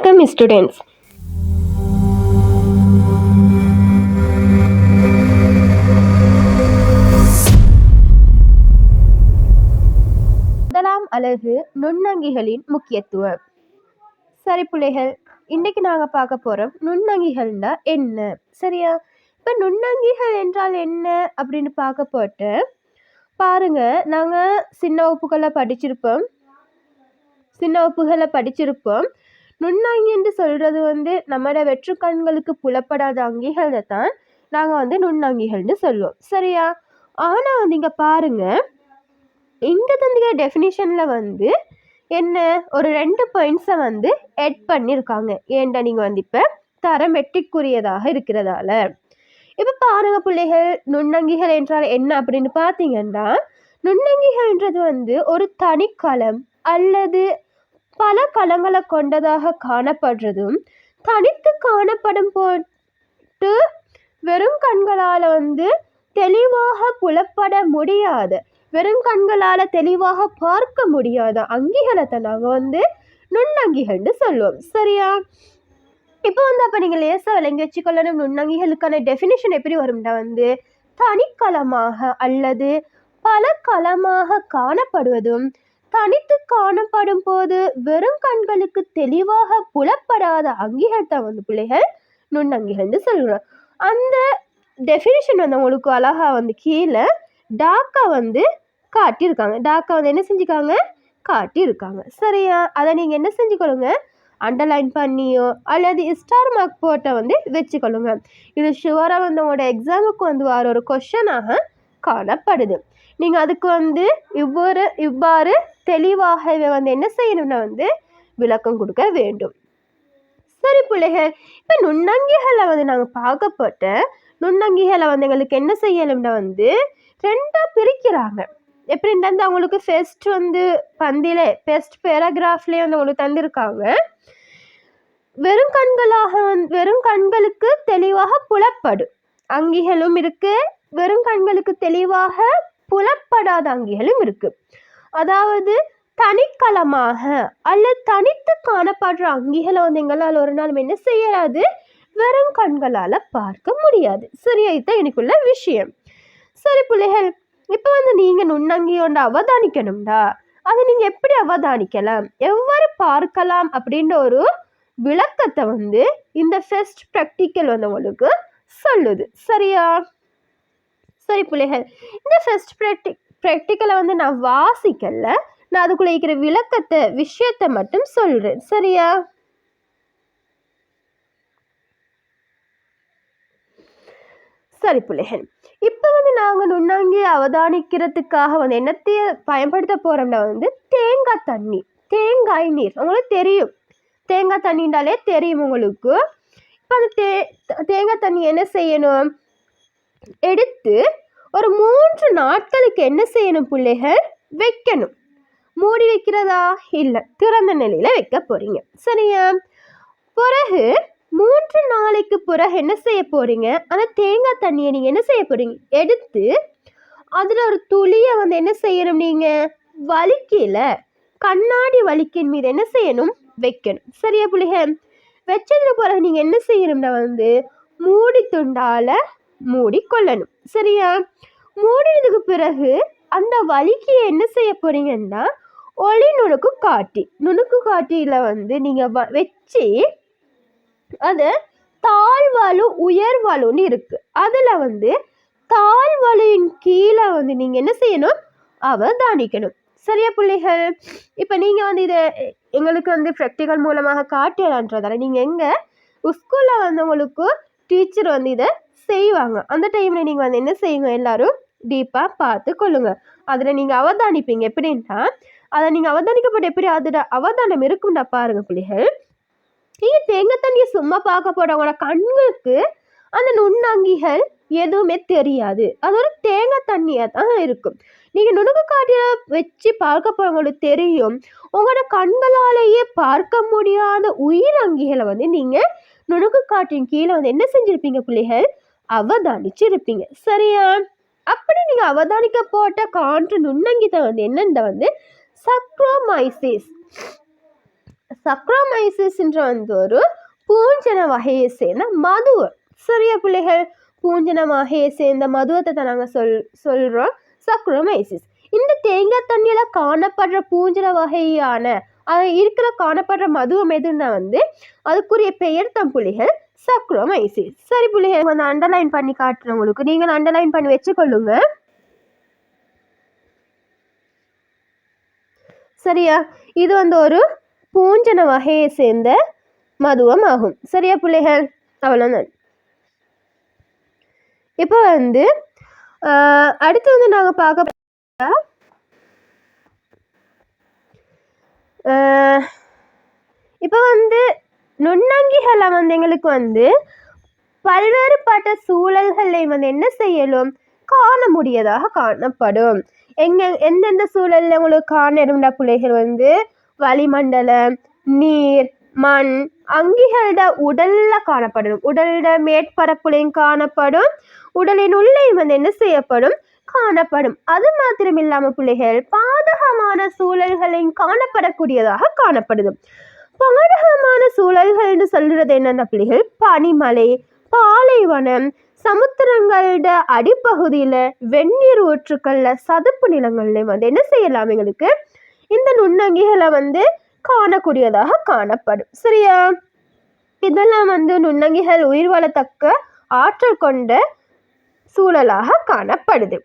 வணக்கம் ஸ்டூடெண்ட்ஸ். முதலாம் அலகு நுண்ணங்கிகளின் முக்கியத்துவம். சரி பிள்ளைகள், இன்னைக்கு நாங்கள் பார்க்க போகிறோம் நுண்ணங்கிகள்னா என்ன. சரியா? இப்போ நுண்ணங்கிகள் என்றால் என்ன அப்படின்னு பார்க்க போட்டு பாருங்க, நாங்கள் சின்ன வகுப்புகளை படிச்சிருப்போம். நுண்ணங்கி என்று சொல்கிறது நம்மளோட வெற்று கண்களுக்கு புலப்படாத அங்கிகளை தான் நாங்கள் நுண்ணங்கிகள்னு சொல்லுவோம். சரியா? ஆனால் இங்கே பாருங்க, இங்கே தந்திக டெஃபினிஷனில் என்ன ஒரு 2 பாயிண்ட்ஸை எட் பண்ணியிருக்காங்க. ஏன்டா நீங்கள் இப்போ தரமெட்டிக்குரியதாக இருக்கிறதால. இப்போ பாருங்க பிள்ளைகள், நுண்ணங்கிகள் என்றால் என்ன அப்படின்னு பார்த்தீங்கன்னா, நுண்ணங்கிகள்ன்றது ஒரு தனிக்களம் அல்லது பல களங்களை கொண்டதாக காணப்படுறதும், தனித்து காணப்படும் போட்டு வெறும் கண்களால் தெளிவாக புலப்பட முடியாத, வெறும் கண்களால் தெளிவாக பார்க்க முடியாத அங்கிகளை தான் நாங்கள் நுண்ணங்கிகள்னு சொல்லுவோம். சரியா? இப்போ அப்போ நீங்கள் லேசாக விளங்கி வச்சுக்கொள்ளணும். நுண்ணங்கிகளுக்கான டெஃபினிஷன் எப்படி வரும்னா தனிக்களமாக அல்லது பல களமாக காணப்படுவதும், தனித்து காணப்படும் போது வெறும் கண்களுக்கு தெளிவாக புலப்படாத அங்கிகள் தான் பிள்ளைகள் நுண்ணங்கிகள்னு சொல்கிறோம். அந்த டெஃபினிஷன் உங்களுக்கு அழகா கீழே டாக்கா காட்டியிருக்காங்க. டாக்கா என்ன செஞ்சுக்காங்க, காட்டியிருக்காங்க. சரியா? அதை நீங்கள் என்ன செஞ்சுக்கொள்ளுங்க, அண்டர்லைன் பண்ணியோ அல்லது ஸ்டார் மார்க் போட்டை வச்சுக்கொள்ளுங்க. இது ஷுவராக உங்களோட எக்ஸாமுக்கு வர ஒரு கொஷனாக காணப்படுது. நீங்கள் அதுக்கு இவ்வாறு தெளிவாக என்ன செய்யணும்னா விளக்கம் கொடுக்க வேண்டும். சரி பிள்ளைகள், இப்போ நுண்ணங்கிகளை நாங்கள் பார்க்கப்பட்ட நுண்ணங்கிகளை எங்களுக்கு என்ன செய்யணும்னா 2 பிரிக்கிறாங்க. எப்படின்னா அவங்களுக்கு ஃபர்ஸ்ட் பந்தியில ஃபர்ஸ்ட் பேராகிராஃப்லேயே உங்களுக்கு தந்திருக்காங்க. வெறும் கண்களுக்கு தெளிவாக புலப்படும் அங்கிகளும் இருக்கு, வெறும் கண்களுக்கு தெளிவாக புலப்படாத அங்கிகளும் இருக்கு. அதாவது தனிக்களமாக அல்லது தனித்து காணப்படுற அங்கிகளை எங்களால் ஒரு நாள் என்ன செய்யறாது, வெறும் கண்களால் பார்க்க முடியாது. சரியா? இதுதான் எனக்குள்ள விஷயம். சரி பிள்ளைகள், இப்போ நீங்கள் நுண்ணங்கியோட அவதானிக்கணும்டா, அதை நீங்கள் எப்படி அவதானிக்கலாம், எவ்வாறு பார்க்கலாம் அப்படின்ற ஒரு விளக்கத்தை இந்த ஃபர்ஸ்ட் ப்ராக்டிக்கல் உங்களுக்கு சொல்லுது. சரியா? சரி பிள்ளைகள், இந்த ஃபர்ஸ்ட் ப்ராக்டிக்கலை நான் வாசிக்கல, நான் அதுக்குள்ள இருக்கிற விஷயத்தை மட்டும் சொல்றேன். சரியா? சரி பிள்ளைகள், இப்போ நாங்கள் நுண்ணங்கி அவதானிக்கிறதுக்காக என்னத்தைய பயன்படுத்த போறோம்னா தேங்காய் நீர். உங்களுக்கு தெரியும், தேங்காய் தண்ணின்றாலே தெரியும் உங்களுக்கு. இப்போ அந்த தேங்காய் தண்ணி என்ன செய்யணும், எடுத்து ஒரு 3 நாட்களுக்கு என்ன செய்யணும் பிள்ளைகள், வைக்கணும். மூடி வைக்கிறதா இல்லை, திறந்த நிலையில வைக்க போறீங்க. சரியா? பிறகு 3 நாளைக்கு பிறகு என்ன செய்ய போறீங்க, அந்த தேங்காய் தண்ணியை நீங்க என்ன செய்ய போறீங்க, எடுத்து அதுல ஒரு துளியை என்ன செய்யணும், நீங்க வலிக்கையில கண்ணாடி வலிக்கின் மீது என்ன செய்யணும், வைக்கணும். சரியா பிள்ளைகள்? வச்சதுக்கு பிறகு நீங்க என்ன செய்யணும்னா மூடி துண்டால மூடி கொள்ளணும். சரியா? மூடினதுக்கு பிறகு அந்த வலிக்கையை என்ன செய்ய போறீங்கன்னா ஒளி நுணுக்கு காட்டியில நீங்க வச்சு, அது தாழ்வாழு உயர்வாழுன்னு இருக்கு. அதுல தாழ்வாழின் கீழே நீங்க என்ன செய்யணும், அவதானிக்கணும். சரியா பிள்ளைகள்? இப்ப நீங்க இதை எங்களுக்கு ப்ராக்டிக்கல் மூலமாக காட்டலான்றதால நீங்க எங்க ஸ்கூல்ல உங்களுக்கு டீச்சர் இதை செய்வாங்க. அந்த டைம்ல நீங்க என்ன செய்யுங்க, எல்லாரும் டீப்பா பார்த்து கொள்ளுங்க. அதுல நீங்க அவதானிப்பீங்க. எப்படின்னா அதை நீங்க அவதானிக்கப்பட்ட எப்படி அதோட அவதானம் இருக்கும்டா பாருங்க பிள்ளைகள். நீங்க தேங்காய் தண்ணியை சும்மா பார்க்க போறவங்களோட கண்ணுக்கு அந்த நுண்ணங்கிகள் எதுவுமே தெரியாது, அது ஒரு தேங்காய் தண்ணியா தான் இருக்கும். நீங்க நுணுக்கு காட்டில வச்சு பார்க்க போறவங்களுக்கு தெரியும், உங்களோட கண்களாலேயே பார்க்க முடியாத உயிர் அங்கிகளை நீங்க நுணுக்கு காட்டின் கீழே என்ன செஞ்சிருப்பீங்க பிள்ளைகள், அவதானிச்சிருப்பீங்க. சரியா? அப்படி நீங்க அவதானிக்க போட்ட காற்று நுண்ணங்கி தான் என்னென்ன சக்ரோமைசிஸ் சக்ரோமைசிஸ்ன்ற வந்து ஒரு பூஞ்சன வகையை சேர்ந்த மதுவம். சரியா பிள்ளைகள்? பூஞ்சன வகையை சேர்ந்த மதுவத்தை தான் நாங்கள் சொல்கிறோம் சக்ரோமைசிஸ். இந்த தேங்காய் தண்ணியில காணப்படுற பூஞ்சன வகையான அது இருக்கிற காணப்படுற மதுவம் எதுன்னா வந்து அதுக்குரிய பெயர் தான் புள்ளிகள் சக்ரோமைசிஸ். சரி புள்ளிகள், வந்து அண்டர்லைன் பண்ணி காட்டுறவங்களுக்கு நீங்கள் அண்டர்லைன் பண்ணி வச்சுக்கொள்ளுங்க. சரியா? இது வந்து ஒரு பூஞ்சன வகையை சேர்ந்த மதுவம் ஆகும். சரியா பிள்ளைகள்? அவ்வளோதான். இப்போ வந்து அடுத்து வந்து நாங்கள் பார்க்க இப்போ வந்து நுண்ணங்கிகளை வந்து எங்களுக்கு வந்து பல்வேறுபட்ட சூழல்களை வந்து என்ன செய்யலும் காண முடியதாக காணப்படும். எந்தெந்த சூழல்ல உங்களுக்கு காண பிள்ளைகள் வந்து வளிமண்டலம், நீர், மண், அங்கிகளோட உடல்ல காணப்படும். உடலோட மேற்பரப்புலையும் காணப்படும், உடலின் உள்ளே வந்து என்ன செய்யப்படும் காணப்படும். அது மாத்திரம் இல்லாம பிள்ளைகள் பாதகமான சூழல்களையும் காணப்படக்கூடியதாக காணப்படுது. பாதகமான சூழல்கள்னு சொல்றது என்னென்ன பிள்ளைகள்? பனிமலை, பாலைவனம், சமுத்திரங்களோட அடிப்பகுதியில, வெந்நீர் ஊற்றுக்கள்ல, சதுப்பு நிலங்கள்ல வந்து என்ன செய்யலாம் எங்களுக்கு இந்த நுண்ணங்கிகளை வந்து காணக்கூடியதாக காணப்படும். சரியா? இதெல்லாம் வந்து நுண்ணங்கிகள் உயிர் வாழத்தக்க ஆற்றல் கொண்ட சூழலாக காணப்படுது.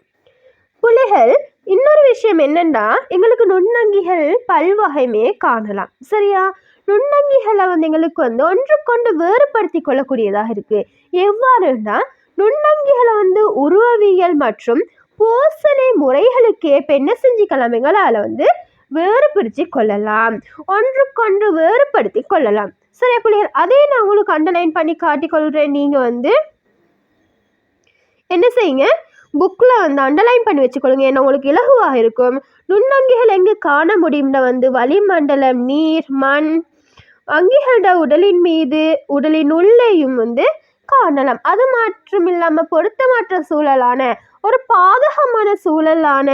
புலிகள் இன்னொரு விஷயம் என்னன்னா, எங்களுக்கு நுண்ணங்கிகள் பல்வகையுமே காணலாம். சரியா? நுண்ணங்கிகளை வந்து எங்களுக்கு வந்து ஒன்றுக்கொண்டு வேறுபடுத்தி கொள்ளக்கூடியதாக இருக்கு. எவ்வாறுன்னா, நுண்ணங்கிகளை வந்து உருவவியல் மற்றும் போசனை முறைகளுக்கு ஏற்ப என்ன செஞ்சுக்கலாம், எங்களால் வந்து வேறுபடுத்தி கொள்ளலாம், ஒன்றுக்கொண்டு வேறுபடுத்தி கொள்ளலாம். சரியா பிள்ளைகள்? அதே நான் உங்களுக்கு அண்டர்லைன் பண்ணி காட்டிக்கொள்கிறேன். நீங்கள் வந்து என்ன செய்யுங்க, புக்கில் வந்து அண்டர்லைன் பண்ணி வச்சுக்கொள்ளுங்க. ஏன்னா உங்களுக்கு இலகுவாக இருக்கும். நுண்ணங்கிகள் எங்கே காண முடியும்னா வந்து வளிமண்டலம், நீர், மண், அங்கிகளோட உடலின் மீது, உடலின் உள்ளேயும் வந்து காணலாம். அது மாற்றம் இல்லாமல் பொருத்தமற்ற சூழலான ஒரு பாதகமான சூழலான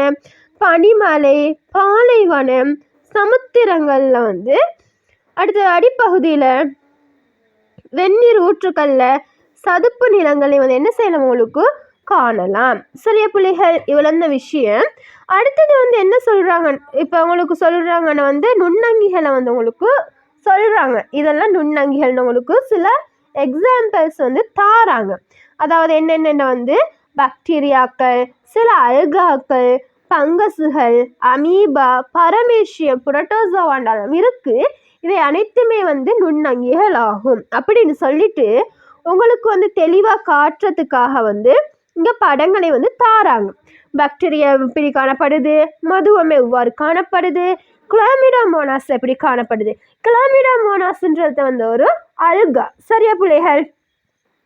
பனிமலை, பாலைவனம், சமுத்திரங்கள்ல வந்து அடுத்த அடிப்பகுதியில், வெந்நீர் ஊற்றுக்கள்ல, சதுப்பு நிலங்களை வந்து என்ன செய்யலாம் உங்களுக்கு காணலாம். சரியா பிள்ளைகள்? இவ்வளோ விஷயம். அடுத்தது வந்து என்ன சொல்றாங்க, இப்போ உங்களுக்கு சொல்றாங்கன்னா வந்து நுண்ணங்கிகளை வந்து உங்களுக்கு சொல்றாங்க. இதெல்லாம் நுண்ணங்கிகள்னு உங்களுக்கு சில எக்ஸாம்பிள்ஸ் வந்து தாராங்க. அதாவது என்னென்ன வந்து பாக்டீரியாக்கள், சில அல்காக்கள், பங்கசுகள், அமீபா, பரமேசியம், புரோட்டோசோவாண்டாலும் இருக்கு. இவை அனைத்துமே வந்து நுண்ணங்கிகள் ஆகும் அப்படின்னு சொல்லிட்டு உங்களுக்கு வந்து தெளிவாக காட்டுறதுக்காக வந்து இங்கே படங்களை வந்து தாராங்க. பாக்டீரியா எப்படி காணப்படுது, மதுவம் எவ்வாறு காணப்படுது, கிளாமிடோமோனாஸ் எப்படி காணப்படுது. கிளாமிடோமோனாஸ்ன்றது வந்து ஒரு அல்கா. சரியா பிள்ளைகள்?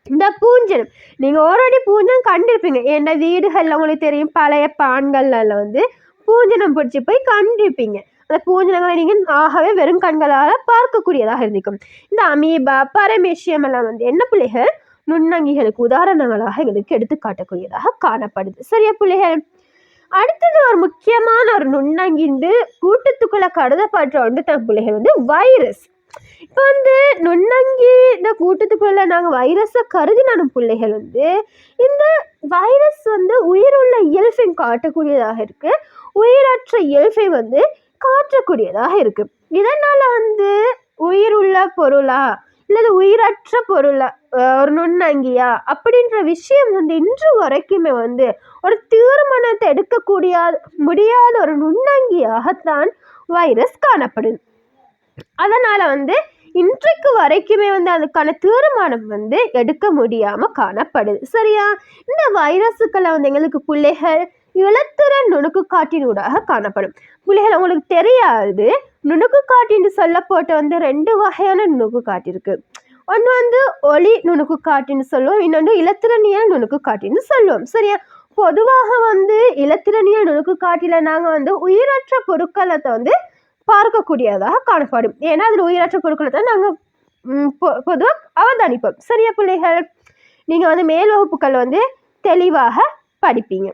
இந்த பூஞ்சனம் நீங்கள் ஆல்ரெடி பூஞ்சனம் கண்டிருப்பீங்க. ஏன்னா வீடுகளில் உங்களுக்கு தெரியும், பழைய பான்கள்ல வந்து பூஞ்சனம் பிடிச்சி போய் கண்டிருப்பீங்க. அந்த பூஞ்சனங்களை நீங்கள் ஆகவே வெறும் கண்களால் பார்க்கக்கூடியதாக இருந்திருக்கும். இந்த அமீபா, பரமேசியம் எல்லாம் வந்து என்ன பிள்ளைகள் நுண்ணங்கிகளுக்கு உதாரணங்களாக எங்களுக்கு எடுத்து காட்டக்கூடியதாக காணப்படுது. சரியா பிள்ளைகள்? அடுத்தது ஒரு முக்கியமான ஒரு நுண்ணங்கிண்டு கூட்டத்துக்குள்ள கருதப்படுற ஒன்று தான் பிள்ளைகள் வந்து வைரஸ். இப்போ வந்து நுண்ணங்கி இந்த கூட்டத்துக்குள்ள நாங்கள் வைரஸை கருதினாலும் பிள்ளைகள் வந்து இந்த வைரஸ் வந்து உயிருள்ள இயல்பை காட்டக்கூடியதாக இருக்கு, உயிரற்ற இயல்பை வந்து காட்டக்கூடியதாக இருக்கு. இதனால வந்து உயிருள்ள பொருளா இல்லது உயிரற்ற பொருளா ஒரு நுண்ணங்கியா அப்படின்ற விஷயம் வந்து இன்று வரைக்குமே வந்து ஒரு தீர்மானத்தை எடுக்கக்கூடிய முடியாத ஒரு நுண்ணங்கியாகத்தான் வைரஸ் காணப்படுது. அதனால வந்து இன்றைக்கு வரைக்குமே வந்து அதுக்கான தீர்மானம் வந்து எடுக்க முடியாம காணப்படுது. சரியா? இந்த வைரஸுக்களை வந்து எங்களுக்கு பிள்ளைகள் இலத்திரன் நுணுக்கு காட்டினூடாக காணப்படும். பிள்ளைகள் உங்களுக்கு தெரியாது, நுணுக்கு காட்டின்னு சொல்ல போட்டு வந்து 2 வகையான நுணுக்கு காட்டிருக்கு. ஒன்று வந்து ஒளி நுணுக்கு காட்டின்னு சொல்லுவோம், இன்னொன்று இலத்திரனியல் நுணுக்கு காட்டின்னு சொல்லுவோம். சரியா? பொதுவாக வந்து இலத்திரனியல் நுணுக்கு காட்டில நாங்கள் வந்து உயிரற்ற பொருட்களை வந்து பார்க்கக்கூடியதாக காணப்படும். ஏன்னா அதில் உயிரற்ற பொருட்களை தான் நாங்கள் பொதுவாக அவதானிப்போம். சரியா பிள்ளைகள்? நீங்கள் வந்து மேல் வகுப்புகள் வந்து தெளிவாக படிப்பீங்க.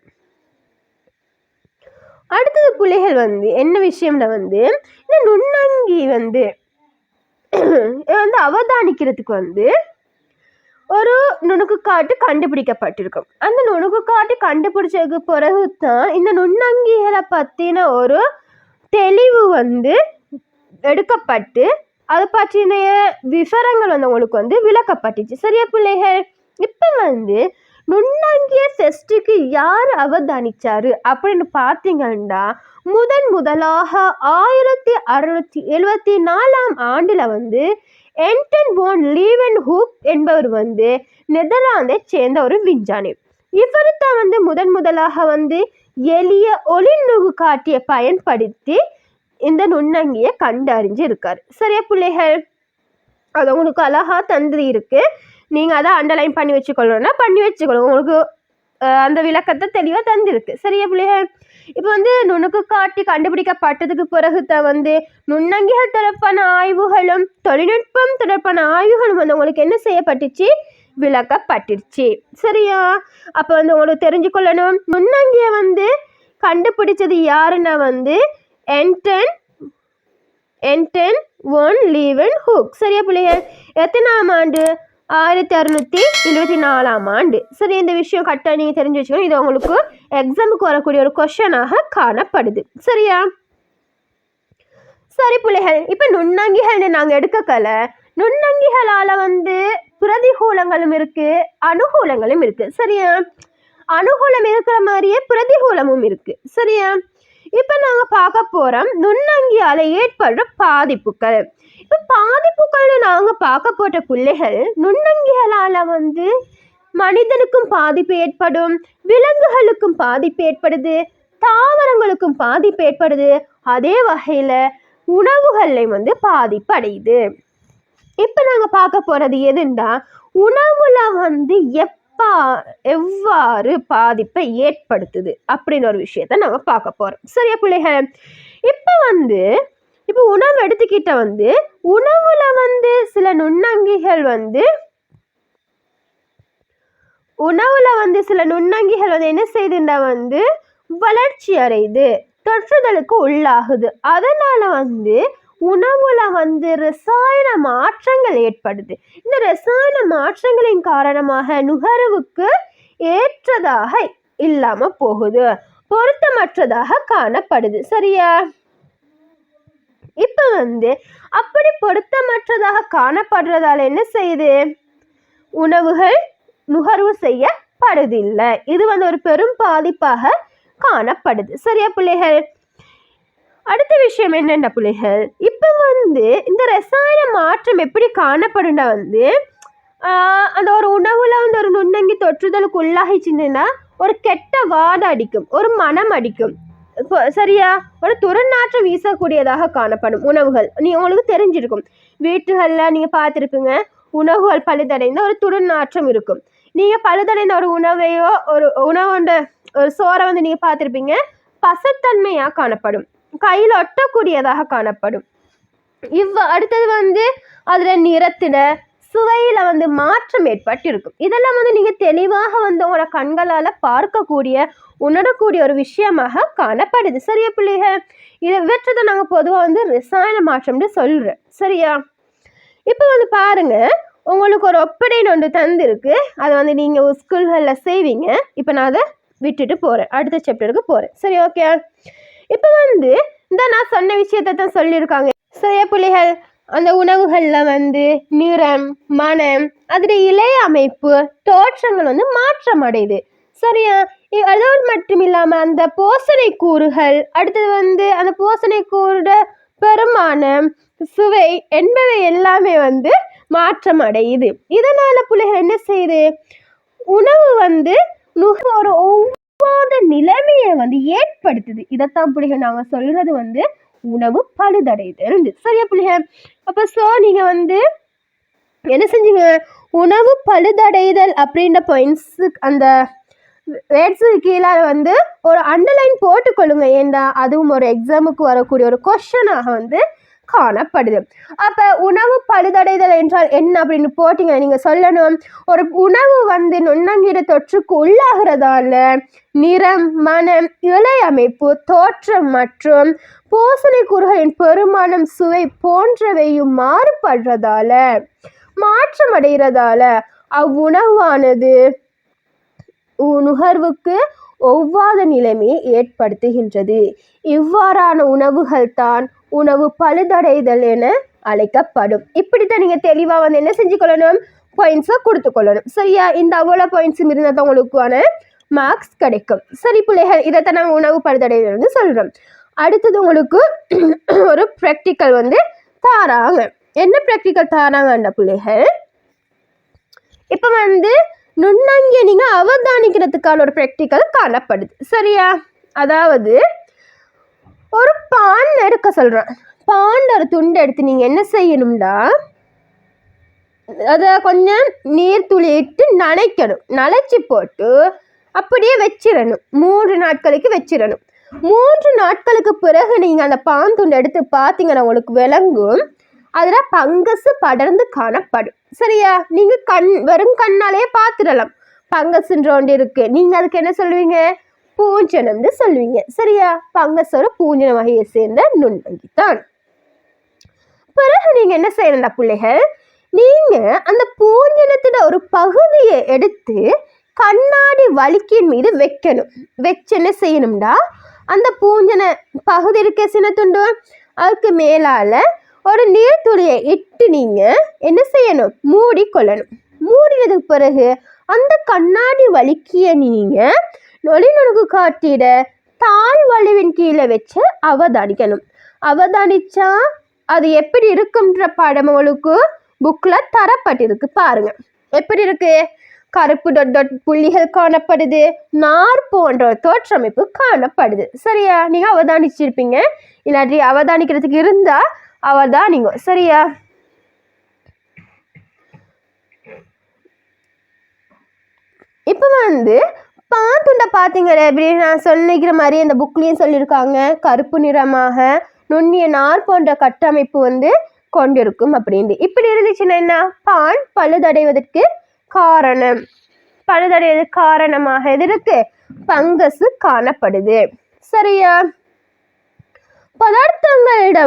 அடுத்தது பிள்ளைகள் வந்து என்ன விஷயம்னா வந்து இந்த நுண்ணங்கி வந்து வந்து அவதானிக்கிறதுக்கு வந்து ஒரு நுணுக்குக்காட்டு கண்டுபிடிக்கப்பட்டிருக்கும். அந்த நுணுக்குக்காட்டு கண்டுபிடிச்சதுக்கு பிறகு தான் இந்த நுண்ணங்கிகளை பற்றின ஒரு தெளிவு வந்து எடுக்கப்பட்டு அதை பற்றின விவரங்கள் வந்து உங்களுக்கு வந்து விளக்கப்பட்டுச்சு. சரியா பிள்ளைகள்? இப்போ வந்து நுண்ணங்கிய டெஸ்ட்டுக்கு யார் அவதானிச்சாரு அப்படின்னு பார்த்தீங்கன்னா, முதலாக 1674 வந்து என்டன் வான் லீவன்ஹூக் என்பவர் வந்து நெதர்லாந்தை சேர்ந்த ஒரு விஞ்ஞானி. இவர் தான் வந்து முதலாக வந்து எளிய ஒளிநுகு காட்டியை பயன்படுத்தி இந்த நுண்ணங்கியை கண்டறிஞ்சு இருக்காரு. சரியா பிள்ளைகள்? அது உங்களுக்கு அழகா தந்து இருக்கு. நீங்க அதை அண்டர்லைன் பண்ணி வச்சுக்கொள்ளணும்னா பண்ணி வச்சுக்கணும். உங்களுக்கு அந்த விளக்கத்தை தெளிவாக தந்திருக்கு. சரியா பிள்ளைகள்? இப்போ வந்து நுணுக்கு காட்டி கண்டுபிடிக்கப்பட்டதுக்கு பிறகு தான் வந்து நுண்ணங்கிகள் தொடர்பான ஆய்வுகளும் தொழில்நுட்பம் தொடர்பான ஆய்வுகளும் வந்து உங்களுக்கு என்ன செய்யப்பட்டுச்சு? விளக்கப்பட்டுருச்சு. சரியா? அப்போ வந்து உங்களுக்கு தெரிஞ்சுக்கொள்ளணும், நுண்ணங்கியை வந்து கண்டுபிடிச்சது யாருன்னா வந்து என்டன் வான் லீவன்ஹூக். சரியா பிள்ளைகள்? எத்தனாம் ஆண்டு? 1674. சரி, இந்த விஷயம் கரெக்டாக நீங்கள் தெரிஞ்சு வச்சுக்கணும். இது உங்களுக்கு எக்ஸாமுக்கு வரக்கூடிய ஒரு கொஷனாக காணப்படுது. சரியா? சரி பிள்ளைகள், இப்போ நுண்ணங்கிகள் நாங்கள் எடுக்கல. நுண்ணங்கிகளால் வந்து பிரதிகூலங்களும் இருக்கு, அனுகூலங்களும் இருக்கு. சரியா? அனுகூலம் இருக்கிற மாதிரியே பிரதிகூலமும் இருக்கு. சரியா? இப்போ நாங்கள் பார்க்க போகிறோம் நுண்ணங்கியால் ஏற்படுற பாதிப்புகள். இப்போ பாதிப்புகள் நாங்கள் பார்க்க போட்ட பிள்ளைகள், நுண்ணங்கிகளால் வந்து மனிதனுக்கும் பாதிப்பு ஏற்படும், விலங்குகளுக்கும் பாதிப்பு ஏற்படுது, தாவரங்களுக்கும் பாதிப்பு ஏற்படுது, அதே வகையில் உணவுகள்லையும் வந்து பாதிப்பு அடையுது. இப்போ நாங்கள் பார்க்க போகிறது எதுண்டா, உணவுல வந்து எவ்வாறு பாதிப்பை ஏற்படுத்துது அப்படின்னு ஒரு விஷயத்த நாங்கள் பார்க்க போகிறோம். சரியா பிள்ளைகள்? இப்போ உணவு எடுத்துக்கிட்ட வந்து உணவுல வந்து சில நுண்ணங்கிகள் வந்து என்ன செய்யுதுன்னா வந்து வளர்ச்சி அடையுது, தொற்றுதலுக்கு உள்ளாகுது. அதனால வந்து உணவுல வந்து ரசாயன மாற்றங்கள் ஏற்படுது. இந்த ரசாயன மாற்றங்களின் காரணமாக நுகர்வுக்கு ஏற்றதாக இல்லாம போகுது, பொருத்தமற்றதாக காணப்படுது. சரியா? இப்ப வந்து அப்படி பொருத்தமற்றதாக காணப்படுறதால என்ன செய்யுது? உணவுகள் நுகர்வு செய்யப்படுதில்லை. இது வந்து ஒரு பெரும் பாதிப்பாக காணப்படுது. சரியா பிள்ளைகள்? அடுத்த விஷயம் என்னென்ன பிள்ளைகள், இப்போ வந்து இந்த ரசாயன மாற்றம் எப்படி காணப்படும்னா வந்து அந்த ஒரு உணவுல வந்து ஒரு நுண்ணங்கி தொற்றுதலுக்கு உள்ளாகிச்சுன்னா ஒரு கெட்ட வாடை அடிக்கும், ஒரு மனம் அடிக்கும். சரியா? ஒரு துர்நாற்றம் வீசக்கூடியதாக காணப்படும் உணவுகள். உங்களுக்கு தெரிஞ்சிருக்கும், வீட்டுகளில் நீங்கள் பார்த்துருப்பீங்க, உணவுகள் பழுதடைந்த ஒரு துர்நாற்றம் இருக்கும். நீங்கள் பழுதடைந்த ஒரு உணவையோ ஒரு உணவோட ஒரு சோறை வந்து நீங்கள் பார்த்துருப்பீங்க, பசத்தன்மையாக காணப்படும், கையில் ஒட்டக்கூடியதாக காணப்படும். அடுத்தது வந்து அதில் நிறத்தில சுவையில் வந்து மாற்றம் ஏற்பட்டு இருக்கும். இதெல்லாம் வந்து நீங்கள் தெளிவாக வந்து உங்களோட கண்களால் பார்க்கக்கூடிய உணரக்கூடிய ஒரு விஷயமாக காணப்படுது. சரியா பிள்ளைகள்? இவற்றதை நாங்கள் பொதுவாக வந்து ரசாயன மாற்றம்னு சொல்கிறேன். சரியா? இப்போ வந்து பாருங்க, உங்களுக்கு ஒரு ஒப்படைன்னு ஒன்று தந்துருக்கு, அதை வந்து நீங்கள் ஸ்கூல்களில் செய்வீங்க. இப்போ நான் அதை விட்டுட்டு போகிறேன், அடுத்த சாப்டருக்கு போகிறேன். சரி, ஓகே? இப்போ வந்து இந்த நான் சொன்ன விஷயத்தை தான் சொல்லியிருக்காங்க. சரியா பிள்ளைகள்? அந்த உணவுகளில் வந்து நிறம், மனம், அதில் இலை அமைப்பு, தோற்றங்கள் வந்து மாற்றம் அடையுது. சரியா? அதோடு மட்டும் இல்லாமல் அந்த போசனை கூறுகள், அடுத்தது வந்து அந்த போசனை கூறுட பெருமானம், சுவை என்பவை எல்லாமே வந்து மாற்றம் அடையுது. இதனால பிள்ளைகள் என்ன செய்யுது? உணவு வந்து நுகர்வோர் ஒவ்வொரு நிலைமையை வந்து ஏற்படுத்துது. இதைத்தான் பிள்ளைகள் நாங்கள் சொல்றது வந்து உணவு பழுதடைதல். சரியா பிள்ளைகள்? அப்போ நீங்க வந்து என்ன செஞ்சீங்க? உணவு பழுதடைதல் அப்படின்ற பாயிண்ட்ஸ் அந்த வேர்ட்ஸுக்கு கீழே வந்து ஒரு அண்டர்லைன் போட்டுக்கொள்ளுங்க. ஏண்டா அதுவும் ஒரு எக்ஸாமுக்கு வரக்கூடிய ஒரு கொஸ்டனாக வந்து காணப்படுது. அப்ப உணவு பழுதடைதல் என்றால் என்ன அப்படின்னு போட்டீங்கன்னா நீங்க சொல்லணும், ஒரு உணவு நுண்ணங்கீர தொற்றுக்கு உள்ளாகிறதால நிறம், மனம், இலை அமைப்பு, தோற்றம் மற்றும் போசனை கூறுகளின் பெருமானம், சுவை போன்றவையும் மாறுபடுறதால மாற்றம் அடைகிறதால அவ்வுணவானது நுகர்வுக்கு ஒவ்வாத நிலைமையை ஏற்படுத்துகின்றது. இவ்வாறான உணவுகள் தான் உணவு பழுதடைதல் என அழைக்கப்படும். இப்படித்தான் நீங்க தெளிவா என்ன செஞ்சுக்கொள்ளணும், பாயிண்ட்ஸை கொடுத்துக்கொள்ளணும். சரியா? இந்த அவ்வளோ பாயிண்ட்ஸ் இருந்தால் தான் உங்களுக்கான மார்க்ஸ் கிடைக்கும். சரி பிள்ளைகள், இதைத்தான் நாங்கள் உணவு பழுதடைதல் சொல்றோம். அடுத்தது உங்களுக்கு ஒரு ப்ராக்டிக்கல் தாராங்க. என்ன ப்ராக்டிக்கல் தாராங்கன்ற பிள்ளைகள், இப்போ நுண்ணங்கிய நீங்க அவதானிக்கிறதுக்கான ஒரு ப்ராக்டிக்கல் காணப்படுது. சரியா? அதாவது ஒரு பான் எடுக்க சொல்றேன். பான் ஒரு துண்டு எடுத்து நீங்க என்ன செய்யணும்டா, அதை கொஞ்சம் நீர் துளியிட்டு நனைக்கணும். நனைச்சி போட்டு அப்படியே வச்சிடணும். 3 நாட்களுக்கு வச்சிடணும். 3 நாட்களுக்கு பிறகு நீங்க அந்த பான் துண்டு எடுத்து பார்த்தீங்கன்னா உங்களுக்கு விளங்கும், அதில் பங்கஸ் படர்ந்து காணப்படும். சரியா? நீங்க வெறும் கண்ணாலே பார்த்துடலாம். பங்கஸ்ன்ற ஒன்று இருக்கு. நீங்க அதுக்கு என்ன சொல்லுவீங்க, பூஞ்சனம்னு சொல்லுவீங்க. சரியா? பங்கஸ் ஒரு பூஞ்சன வகையை சேர்ந்த நுண்ணங்கி தான். பிறகு நீங்க என்ன செய்யணும்டா பிள்ளைகள், நீங்க அந்த பூஞ்சனத்தோட ஒரு பகுதியை எடுத்து கண்ணாடி வலிக்கின் மீது வைக்கணும். வச்சு என்ன செய்யணும்டா, அந்த பூஞ்சன பகுதி இருக்க சின்ன துண்டு அதுக்கு மேலால ஒரு நீர்த்துளியை இட்டு நீங்க என்ன செய்யணும், மூடி கொள்ளணும். மூடினதுக்கு பிறகு அந்த கண்ணாடி வலிக்கிய நீங்க நொடிநொடுக்கு காட்டிட தாழ் வலுவின் கீழே வச்சு அவதானிக்கணும். அவதானிச்சா அது எப்படி இருக்குன்ற படம் உங்களுக்கு புக்ல தரப்பட்டிருக்கு. பாருங்க எப்படி இருக்கு. கருப்பு டொட் புள்ளிகள் காணப்படுது, நார் போன்ற தோற்றமைப்பு காணப்படுது. சரியா? நீங்க அவதானிச்சிருப்பீங்க. இல்லாட்டி அவதானிக்கிறதுக்கு இருந்தா அவதானிங்க. சரியா? இப்ப பாத்துண்ட பாத்தீங்க எப்படி நான் சொல்லிக்கிற மாதிரி அந்த புக்லயும் சொல்லியிருக்காங்க, கருப்பு நிறமாக நுண்ணிய நார் போன்ற கட்டமைப்பு கொண்டிருக்கும் அப்படின்னு. இப்படி இருந்துச்சுன்னா என்ன, பான் பழுதடைவதற்கு காரணம், பழுதடைவதற்கு காரணமாக எது இருக்கு, பங்கஸ் காணப்படுது. சரியா? பதார்த்தங்களிட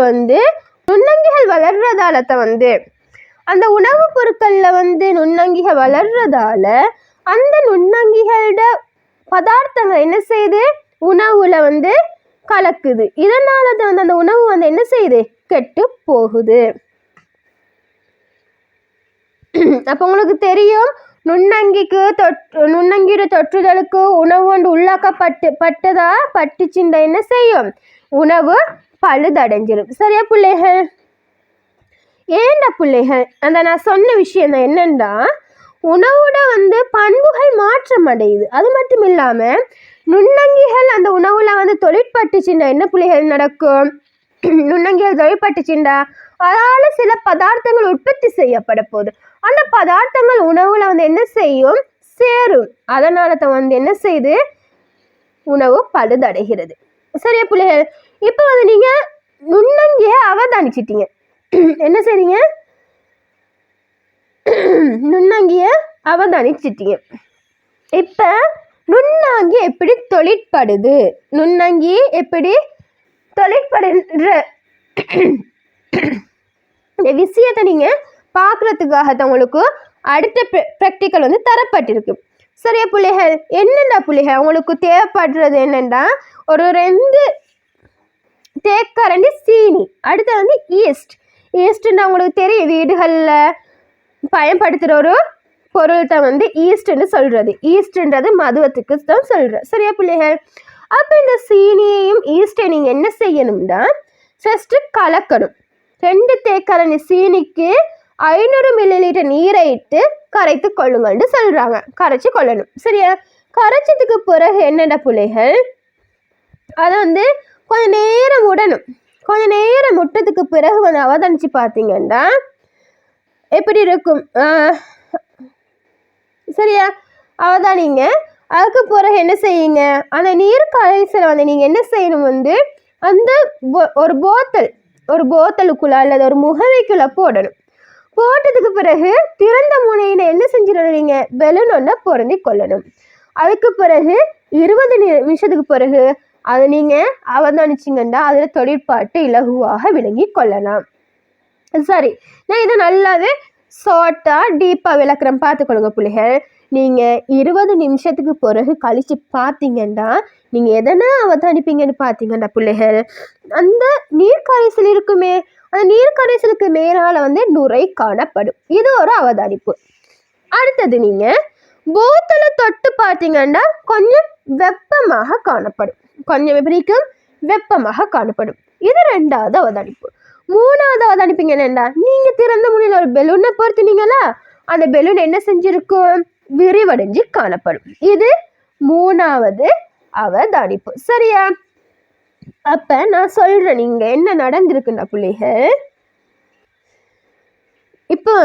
நுண்ணங்கிகள் வளர்றதால அந்த உணவுப் பொருட்கள்ல நுண்ணங்கிகள் வளர்றதால அந்த நுண்ணங்கிகளோட பதார்த்தங்கள் என்ன செய்யுது, உணவுல கலக்குது. இதனால அந்த உணவு என்ன செய்யுது, கெட்டு போகுது. அப்ப உங்களுக்கு தெரியும், நுண்ணங்கியோட தொற்றுதலுக்கு உணவு பட்டுச்சுண்ட என்ன செய்யும், உணவு பழுதடைஞ்சிடும். சரியா பிள்ளைகள்? ஏண்டா பிள்ளைகள், அந்த நான் சொன்ன விஷயம் தான் என்னன்னா, உணவோட பண்புகள் மாற்றம் அடையுது. அது மட்டும் இல்லாம நுண்ணங்கிகள் அந்த உணவுல தொழிற்பட்டுச்சுண்டா என்ன பிள்ளைகள் நடக்கும், நுண்ணங்கிகள் தொழிற்பட்டுச்சுண்டா அதால சில பதார்த்தங்கள் உற்பத்தி செய்யப்பட போகுது. அந்த பதார்த்தங்கள் உணவுல என்ன செய்யும், சேரும். அதனால தான் என்ன செய்யுது, உணவு பழுதடைகிறது. சரியா பிள்ளைகள்? இப்போ நீங்க நுண்ணங்கிய அவதானிச்சிட்டீங்க. என்ன செய்றீங்க, நுண்ணங்கிய அவதானிச்சிட்டீங்க. இப்ப நுண்ணங்கி எப்படி தொழிற்படுது, நுண்ணங்கி எப்படி தொழிற்படுன்ற விஷயத்தை நீங்க பார்க்கறதுக்காக உங்களுக்கு அடுத்த ப்ராக்டிக்கல் தரப்பட்டிருக்கு. சரியா பிள்ளைகள்? என்னென்ன பிள்ளைகள் உங்களுக்கு தேவைப்படுறது என்னென்னா, ஒரு 2 தேக்கரண்டி சீனி, அடுத்து ஈஸ்ட்னா உங்களுக்கு தெரியும், வீடுகளில் பயன்படுத்துகிற ஒரு பொருள் தான் ஈஸ்ட்ன்னு சொல்கிறது. ஈஸ்ட்ன்றது மதுவத்துக்கு தான் சொல்கிறேன். சரியா பிள்ளைகள்? அப்போ இந்த சீனியையும் ஈஸ்ட்டை நீங்கள் என்ன செய்யணும்னா, ஃபஸ்ட்டு கலக்கணும். 2 தேக்கரண்டி சீனிக்கு 500 மில்லிலிட்டர் நீரை இட்டு கரைத்து கொள்ளுங்கள்னு சொல்கிறாங்க. கரைச்சி கொள்ளணும். சரியா? கரைச்சதுக்கு பிறகு என்னென்ன பிள்ளைகள், அதை கொஞ்சம் நேரம் விடணும். கொஞ்சம் நேரம் விட்டதுக்கு பிறகு அவதானிச்சு பார்த்தீங்கன்னா எப்படி இருக்கும். சரியா? அவதானிங்க. அதுக்கு பிறகு என்ன செய்யுங்க, அந்த நீர் கரைசலை நீங்கள் என்ன செய்யணும், அந்த ஒரு ஒரு போத்தலுக்குள்ள அல்லது ஒரு முகவைக்குள்ள போடணும். போட்டதுக்கு பிறகு திறந்த முனையில என்ன செஞ்சிடறீங்க, பெலூன் ஒன்றை பொருந்தி கொள்ளணும். அதுக்கு பிறகு 20 நிமிஷத்துக்கு பிறகு அதை நீங்க அவதானிச்சிங்கன்னா அதுல தொழிற்பாட்டு இலகுவாக விளங்கி கொள்ளலாம். சரி, நான் இதை நல்லாவே ஷார்ட்டா டீப்பா விளக்குறேன், பார்த்துக்கொள்ளுங்க பிள்ளைகள். நீங்க 20 நிமிஷத்துக்கு பிறகு கழிச்சு பார்த்தீங்கன்னா நீங்க எதனா அவதானிப்பீங்கன்னு பார்த்தீங்கன்னா பிள்ளைகள், அந்த நீர் கரைசல் இருக்குமே, அந்த நீர் கரைசலுக்கு மேலால நுரை காணப்படும். இது ஒரு அவதானிப்பு. அடுத்தது நீங்க போத்தலை தொட்டு பார்த்தீங்கன்னா கொஞ்சம் வெப்பமாக காணப்படும், கொஞ்சம் எப்படிக்கும் வெப்பமாக காணப்படும். இது 2வது அவதானிப்பு. 3வது அவதானிப்பீங்க என்னண்டா, நீங்க திறந்த முனையில் ஒரு பெலூனை பொறுத்துனீங்களா, அந்த பெலூன் என்ன செஞ்சிருக்கும், விரிவடைஞ்சு காணப்படும். இது 3வது அவதானிப்பு. சரியா? அப்ப நான் சொல்றேன் நீங்க என்ன நடந்திருக்குன்னா பிள்ளைகள், இப்போ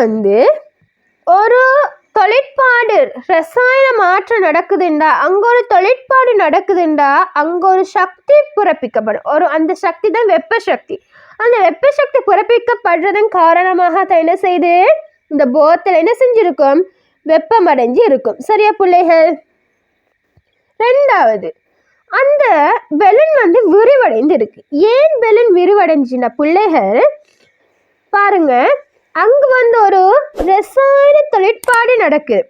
ஒரு தொழிற்பாடு ரசாயன மாற்றம் நடக்குதுண்டா, அங்க ஒரு தொழிற்பாடு நடக்குதுண்டா, அங்க ஒரு சக்தி பிறப்பிக்கப்படும். அந்த சக்தி தான் வெப்ப சக்தி. அந்த வெப்ப சக்தி பிறப்பிக்கப்படுறதன் காரணமாக தான் என்ன செய்து இந்த போத்தல் என்ன செஞ்சிருக்கும், வெப்பமடைஞ்சு இருக்கும். சரியா பிள்ளைகள்? 2வது, அந்த பெலூன் விரிவடைந்து இருக்கு. ஏன் பெலூன் விரிவடைஞ்சுன்னா பிள்ளைகள் பாருங்க, அங்கு ஒரு ரசாயன தொழிற்பாடு நடக்குது.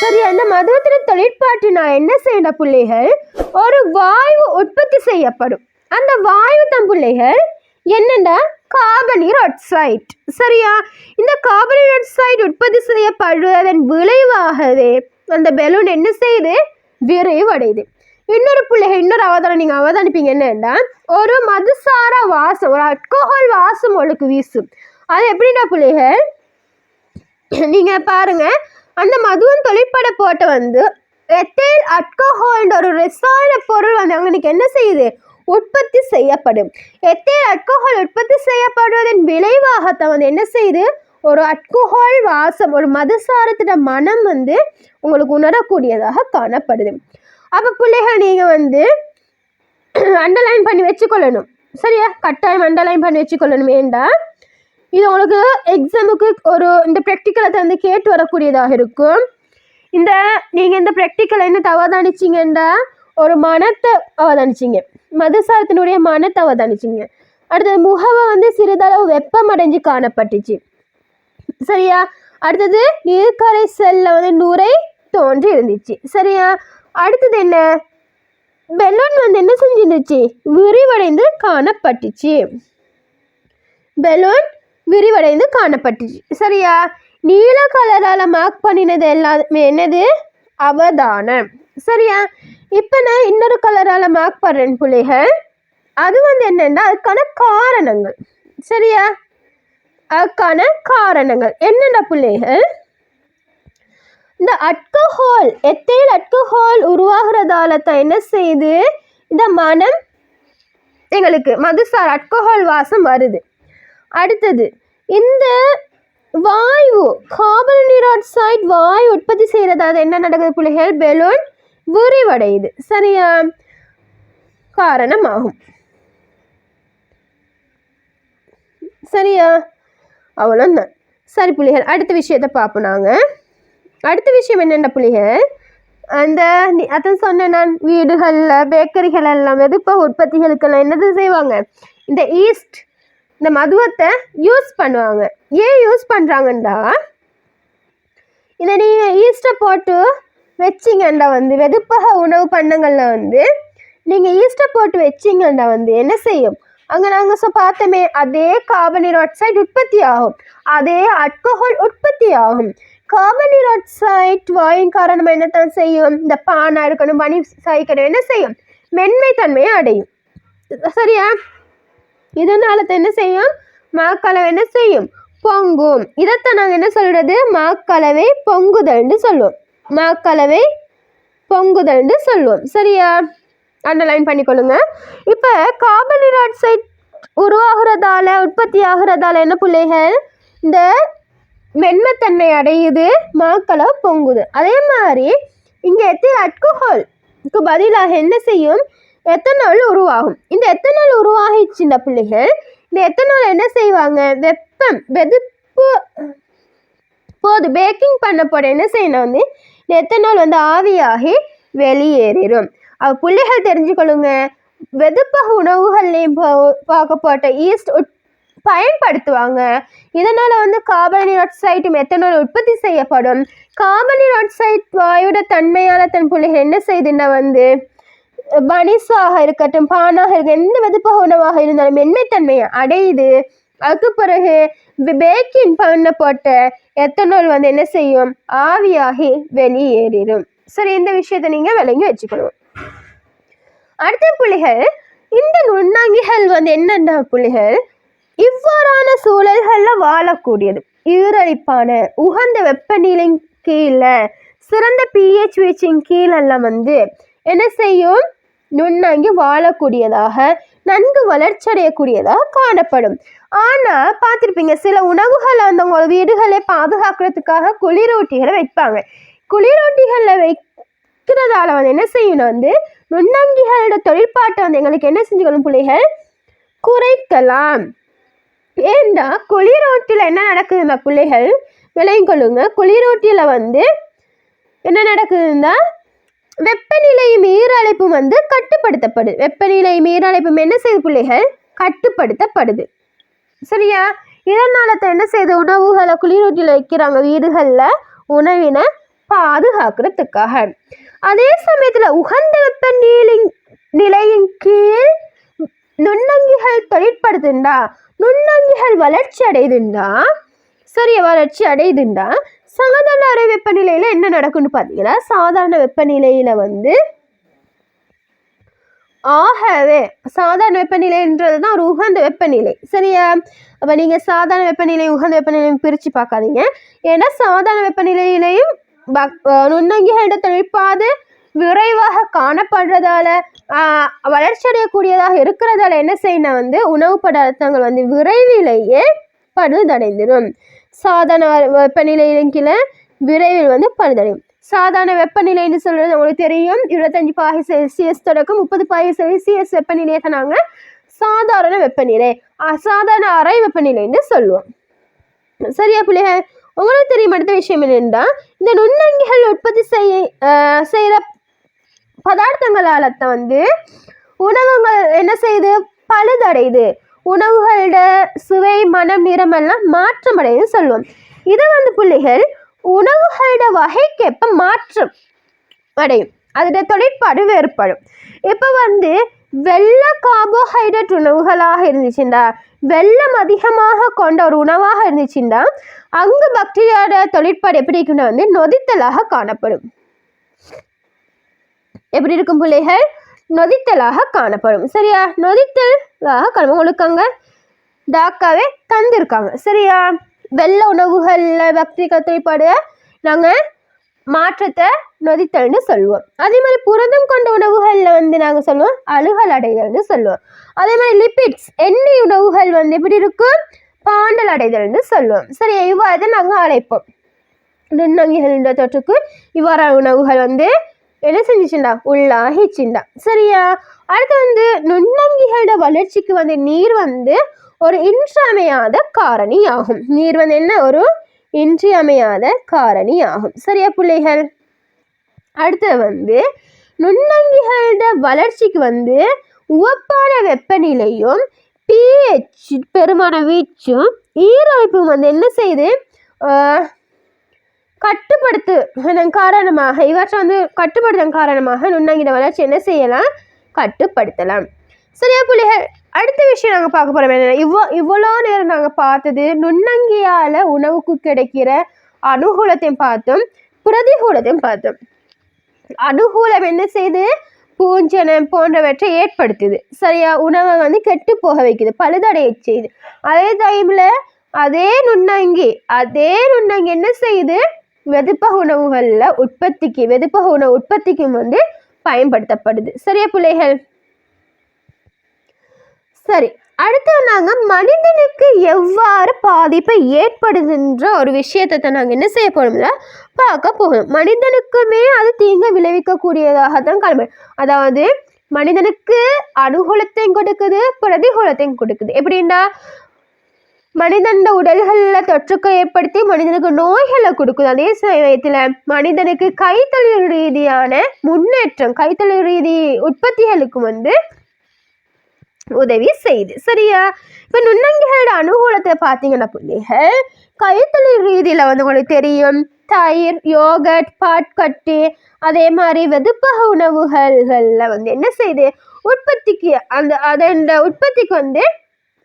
சரி, அந்த மதுவத்தின தொழிற்பாட்டு நான் என்ன செய்யணும் பிள்ளைகள், ஒரு வாயு உற்பத்தி செய்யப்படும். அந்த வாயு தான் பிள்ளைகள் என்னன்னா கார்பனீர் ஆக்சைடு. சரியா? இந்த கார்பனீர் ஆக்சைடு உற்பத்தி செய்யப்படுவதன் விளைவாகவே அந்த பெலூன் என்ன செய்யுது, விரைவடையுது. இன்னொரு அவதானம் நீங்க அவதானிப்பீங்க என்னன்னா, ஒரு மதுசார வாசம், ஒரு அல்கோஹால் வாசம் உங்களுக்கு வீசும். அது எப்படின்னா பிள்ளைகள், நீங்க பாருங்க, அந்த மதுவன் தொழிற்பட போட்ட எத்தைல் அல்கோஹால் ஒரு ரசாயன பொருள் அவங்களுக்கு என்ன செய்யுது, உற்பத்தி செய்யப்படும். எத்தைல் அல்கோஹால் உற்பத்தி செய்யப்படுவதன் விளைவாகத்தான் என்ன செய்யுது, ஒரு அல்கோஹால் வாசம், ஒரு மதுசாரத்திட மனம் உங்களுக்கு உணரக்கூடியதாக காணப்படுது. அப்ப பிள்ளைகள் நீங்க அண்டர்லைன் பண்ணி வச்சுக்கொள்ளணும். சரியா? கட்டாயம் அண்டர்லைன் பண்ணி வச்சுக்கொள்ளணும். ஏண்டா இது உங்களுக்கு எக்ஸாமுக்கு இந்த ப்ராக்டிக்கலை கேட்டு வரக்கூடியதாக இருக்கும். நீங்கள் இந்த ப்ராக்டிக்கலை என்ன அவதானிச்சிங்கன்னா, ஒரு மனத்தை அவதானிச்சிங்க, மதுசாரத்தினுடைய மனத்தை அவதானிச்சிங்க. அடுத்தது முகவை சிறிதளவு வெப்பமடைஞ்சு காணப்பட்டுச்சு. சரியா? அடுத்தது நீர்க்கரைசல்ல நுரை தோன்றி இருந்துச்சு. சரியா? அடுத்தது என்ன, பெலூன் என்ன செஞ்சிருந்துச்சு, விரிவடைந்து காணப்பட்டுச்சு. பெலூன் விரிவடைந்து காணப்பட்டுச்சு. சரியா? நீல கலரால மார்க் பண்ணினது எல்லாமே என்னது, அவதானம். சரியா? இப்ப நான் இன்னொரு கலரால மார்க் பண்றேன் பிள்ளைகள். அது என்னன்னா அதுக்கான காரணங்கள். சரியா? அதுக்கான காரணங்கள் என்னென்ன பிள்ளைகள், இந்த அல்கோஹால், எத்தைல் அல்கோஹால் உருவாகிறதால தான் என்ன செய்யுது, இந்த மனம் எங்களுக்கு மதுசார அல்கோஹால் வாசம் வருது. அடுத்தது, இந்த வாயு கார்பனீர் ஆக்சைடு வாயு உற்பத்தி செய்யறதால என்ன நடக்குது பிள்ளைகள், பெலூன் விரிவடையுது. சரியா? காரணமாகும். சரியா? அவ்வளோதான். சரி பிள்ளைகள், அடுத்த விஷயத்தை பார்ப்போம். நாங்கள் அடுத்த விஷயம் என்னென்ன பிள்ளைகள், அதான் சொன்னேன் நான், வீடுகளில் பேக்கரிகள் எல்லாம் வெதுப்ப உற்பத்திகளுக்கெல்லாம் என்னது செய்வாங்க, இந்த ஈஸ்ட், இந்த மதுவத்தை யூஸ் பண்ணுவாங்க. ஏன் யூஸ் பண்ணுறாங்கண்டா, இதை நீங்கள் ஈஸ்ட்டை போட்டு வச்சிங்கன்னா வெதுப்பக உணவு பண்ணங்களில் நீங்கள் ஈஸ்ட்டை போட்டு வச்சிங்கன்னா என்ன செய்யும், அங்கே நாங்கள் பார்த்தோமே அதே கார்பனீர் ஆக்சைடு உற்பத்தி ஆகும், அதே அல்கோஹால் உற்பத்தி ஆகும். கார்பனீர் ஆக்சைடு வாயின் காரணமாக என்னத்தான் செய்யும், இந்த பானாக இருக்கணும், பனி சாய்க்கணும், என்ன செய்யும், மென்மை தன்மையை அடையும். சரியா? இதனால என்ன செய்யும், மாக்கலவை என்ன செய்யும், பொங்கும். இதைத்தான் நாங்கள் என்ன சொல்றது, மாக்கலவை பொங்குதல்னு சொல்லுவோம். மாக்கலவை பொங்குதல்னு சொல்லுவோம். சரியா? அண்டர்லைன் பண்ணிக்கொள்ளுங்க. இப்போ கார்பனீர் ஆக்சைடு உருவாகிறதால உற்பத்தி ஆகிறதால என்ன பிள்ளைகள், இந்த மென்மைத்தன்மை அடையுது, மாக்கலவை பொங்குது. அதே மாதிரி இங்கே எத்தைல் அல்கோஹாலுக்கு பதிலாக என்ன செய்யும், எத்தனால் உருவாகும். இந்த எத்தனால் உருவாகிச்சுன்னா பிள்ளைகள் இந்த எத்தனால் என்ன செய்வாங்க, வெதுப்பு போது பேக்கிங் பண்ண போட என்ன செய்யணும் வந்து இந்த எத்தனால் வந்து ஆவியாகி வெளியேறிடும். பிள்ளைகள் தெரிஞ்சுக்கொள்ளுங்க, வெதுப்பக உணவுகள்லையும் பார்க்கப்பட்ட ஈஸ்ட் பயன்படுத்துவாங்க. இதனால வந்து கார்பன் டை ஆக்சைடு மெத்தனால் உற்பத்தி செய்யப்படும். கார்பன் டை ஆக்சைடு வாயோட தன்மையால தன் பிள்ளைகள் என்ன செய்துன்னா வந்து பனிஸாக இருக்கட்டும், பானாக இருக்க எந்த வெதுப்பக உணவாக இருந்தாலும் மென்மைத்தன்மையை அடையுது. அதுக்கு பிறகு பேக்கிங் பண்ணப்பட்ட எத்தனால் வந்து என்ன செய்யும், ஆவியாகி வெளியேறிடும். சரி, இந்த விஷயத்தை நீங்க விளங்கி வச்சுக்கணும். அடுத்த புள்ளிகள், இந்த நுண்ணங்கிகள் வந்து என்னென்ன புள்ளிகள், இவ்வாறான சூழல்கள்ல வாழக்கூடியது. ஈரழிப்பான உகந்த வெப்பநிலை கீழே சிறந்த pH வீச்சின் கீழெல்லாம் வந்து என்ன செய்யும், நுண்ணங்கி வாழக்கூடியதாக நன்கு வளர்ச்சி அடையக்கூடியதாக காணப்படும். ஆனா பார்த்துருப்பீங்க, சில உணவுகளை வந்து உங்க வீடுகளை பாதுகாக்கிறதுக்காக குளிரூட்டிகளை வைப்பாங்க. குளிரூட்டிகளில் வைக்கிறதால வந்து என்ன செய்யணும் வந்து நுண்ணங்கிகளோட தொழிற்பாட்டை வந்து எங்களுக்கு என்ன செஞ்சுக்கணும் பிள்ளைகள், குறைக்கலாம். ஏண்டா குளிரூட்டியில் என்ன நடக்குதுன்னா பிள்ளைகள் விளையும் கொள்ளுங்க, குளிரூட்டியில் வந்து என்ன நடக்குதுன்னா வெப்பநிலையும் ஈரழைப்பும் வந்து கட்டுப்படுத்தப்படுது. வெப்பநிலையும் ஈரழைப்பும் என்ன செய்யுது பிள்ளைகள், கட்டுப்படுத்தப்படுது. சரியா, இதனால தான் என்ன செய்யுது, உணவுகளை குளிரூட்டியில் வைக்கிறாங்க வீடுகளில் உணவினை பாதுகாக்கிறதுக்காக. அதே சமயத்துல உகந்த வெப்பநிலையின் கீழ் நுண்ணங்கிகள் தொழிற்படுத்துண்டா, நுண்ணங்கிகள் வளர்ச்சி அடையுதுண்டா, சரிய வளர்ச்சி அடையுதுண்டா, சாதாரண அறை வெப்பநிலையில என்ன நடக்கும்னு பார்த்தீங்கன்னா, சாதாரண வெப்பநிலையில வந்து ஆகவே சாதாரண வெப்பநிலைன்றது தான் ஒரு உகந்த வெப்பநிலை. சரியா, அப்போ நீங்கள் சாதாரண வெப்பநிலை உகந்த வெப்பநிலையும் பிரித்து பார்க்காதீங்க. ஏன்னா சாதாரண வெப்பநிலையிலையும் நுண்ணங்கிகளோட தொழிற்பாடு விரைவாக காணப்படுறதால வளர்ச்சி அடையக்கூடியதாக இருக்கிறதால என்ன செய்யணும் வந்து உணவு பதார்த்தங்கள் வந்து விரைவிலேயே பழுதடைந்துடும். சாதாரண வெப்பநிலையின் கீழே விரைவில் வந்து பழுதடையும். சாதாரண வெப்பநிலைன்னு சொல்றது உங்களுக்கு தெரியும், 25°C தொடக்கம் 30°C வெப்பநிலையை தான் நாங்கள் சாதாரண வெப்பநிலை, சாதாரண அறை வெப்பநிலைன்னு சொல்லுவோம். சரியா பிள்ளைகள், உங்களுக்கு தெரியும். அடுத்த விஷயம் என்னென்னா, இந்த நுண்ணங்கிகள் உற்பத்தி செய்கிற பதார்த்தங்களால தான் வந்து உணவுகள் என்ன செய்யுது, பழுதடையுது. உணவுகளோட சுவை மனம் நிறம் எல்லாம் மாற்றம் அடையுதுன்னு சொல்லுவோம். இதை வந்து பிள்ளைகள் உணவுகளோட வகைக்கேற்ப மாற்றம் அடையும், அதோட தொழிற்பாடு வேறுபடும். இப்போ வந்து வெள்ளை கார்போஹைட்ரேட் உணவுகளாக இருந்துச்சுண்டா, வெள்ளம் அதிகமாக கொண்ட ஒரு உணவாக இருந்துச்சுண்டா அங்கு பாக்டீரியாவோட தொழிற்பாடு எப்படி இருக்குன்னா வந்து நொதித்தலாக காணப்படும். எப்படி இருக்கும் பிள்ளைகள், நொதித்தலாக காணப்படும். சரியா, நொதித்தலாக காணப்படும். உங்களுக்கு அங்கே டாக்காவே தந்திருக்காங்க. சரியா, வெள்ளை உணவுகளில் பாக்டீரியா தொழிற்பாடு நாங்கள் மாற்றத்தை நொதித்தல்னு சொல்லுவோம். அதே மாதிரி புரதம் கொண்ட உணவுகளில் வந்து நாங்கள் சொல்லுவோம் அழுகல் அடைதல்னு சொல்லுவோம். அதே மாதிரி லிப்பிட்ஸ் எண்ணெய் உணவுகள் வந்து எப்படி இருக்கும், பாண்டல் அடைதல்னு சொல்லுவோம். சரியா, இவ்வாறு நாங்கள் அழைப்போம். நுண்ணங்கிகளின் தொற்றுக்கு இவ்வாறான உணவுகள் வந்து என்ன செஞ்சிச்சுண்டா, உள்ளாகிச்சுண்டா. சரியா, அடுத்து வந்து நுண்ணங்கிகளோட வளர்ச்சிக்கு வந்து நீர் வந்து ஒரு இன்றியமையாத காரணி ஆகும். நீர் வந்து என்ன, ஒரு இன்றியமையாத காரணி ஆகும். சரியா பிள்ளைகள், அடுத்து வந்து நுண்ணங்கிகளோட வளர்ச்சிக்கு வந்து உவப்பான வெப்பநிலையும் pH பெருமான வீச்சும் ஈரழிப்பும் வந்து என்ன செய்யுது, கட்டுப்படுத்துவதன் காரணமாக இவற்றை வந்து கட்டுப்படுத்துவதன் காரணமாக நுண்ணங்கிட வளர்ச்சி என்ன செய்யலாம், கட்டுப்படுத்தலாம். சரியா பிள்ளைகள், அடுத்த விஷயம் நாங்கள் பார்க்க போகிறோம் என்னென்னா, இவ்வளோ நேரம் நாங்கள் பார்த்தது நுண்ணங்கியால் உணவுக்கு கிடைக்கிற அனுகூலத்தையும் பார்த்தோம், பிரதிகூலத்தையும் பார்த்தோம். அனுகூலம் என்ன செய்யுது, பூஞ்சனம் போன்றவற்றை ஏற்படுத்துது. சரியா, உணவை வந்து கெட்டு போக வைக்குது, பழுதடைய செய்யுது. அதே டைமில் அதே நுண்ணங்கி என்ன செய்யுது, வெதுப்பக உணவுகளில் வெதுப்பக உணவு உற்பத்திக்கும் வந்து பயன்படுத்தப்படுது. சரியா பிள்ளைகள், சரி, அடுத்து நாங்கள் மனிதனுக்கு எவ்வாறு பாதிப்பை ஏற்படுதுன்ற ஒரு விஷயத்தை நாங்கள் என்ன செய்ய போகிறோம்ல பார்க்க போகணும். மனிதனுக்குமே அது தீங்கு விளைவிக்கக்கூடியதாக தான் காணப்படும். அதாவது மனிதனுக்கு அனுகூலத்தையும் கொடுக்குது, பிரதிகூலத்தையும் கொடுக்குது. எப்படின்னா மனிதன் உடல்களில் தொற்றுக்கை ஏற்படுத்தி மனிதனுக்கு நோய்களை கொடுக்குது. அதே சமயத்தில் மனிதனுக்கு கைத்தொழில் ரீதியான முன்னேற்றம், கைத்தொழில் ரீதி உற்பத்திகளுக்கு உதவி செய்யுது. சரியா? இப்போ நுண்ணங்கிகளோட அனுகூலத்தை பார்த்தீங்கன்னா பிள்ளைகள், கைத்தொழில் ரீதியில் உங்களுக்கு தெரியும், தயிர், யோகட், பாட்கட்டி, அதே மாதிரி வெதுப்பக உணவுகளில் என்ன செய்யுது, உற்பத்திக்கு அதன் உற்பத்திக்கு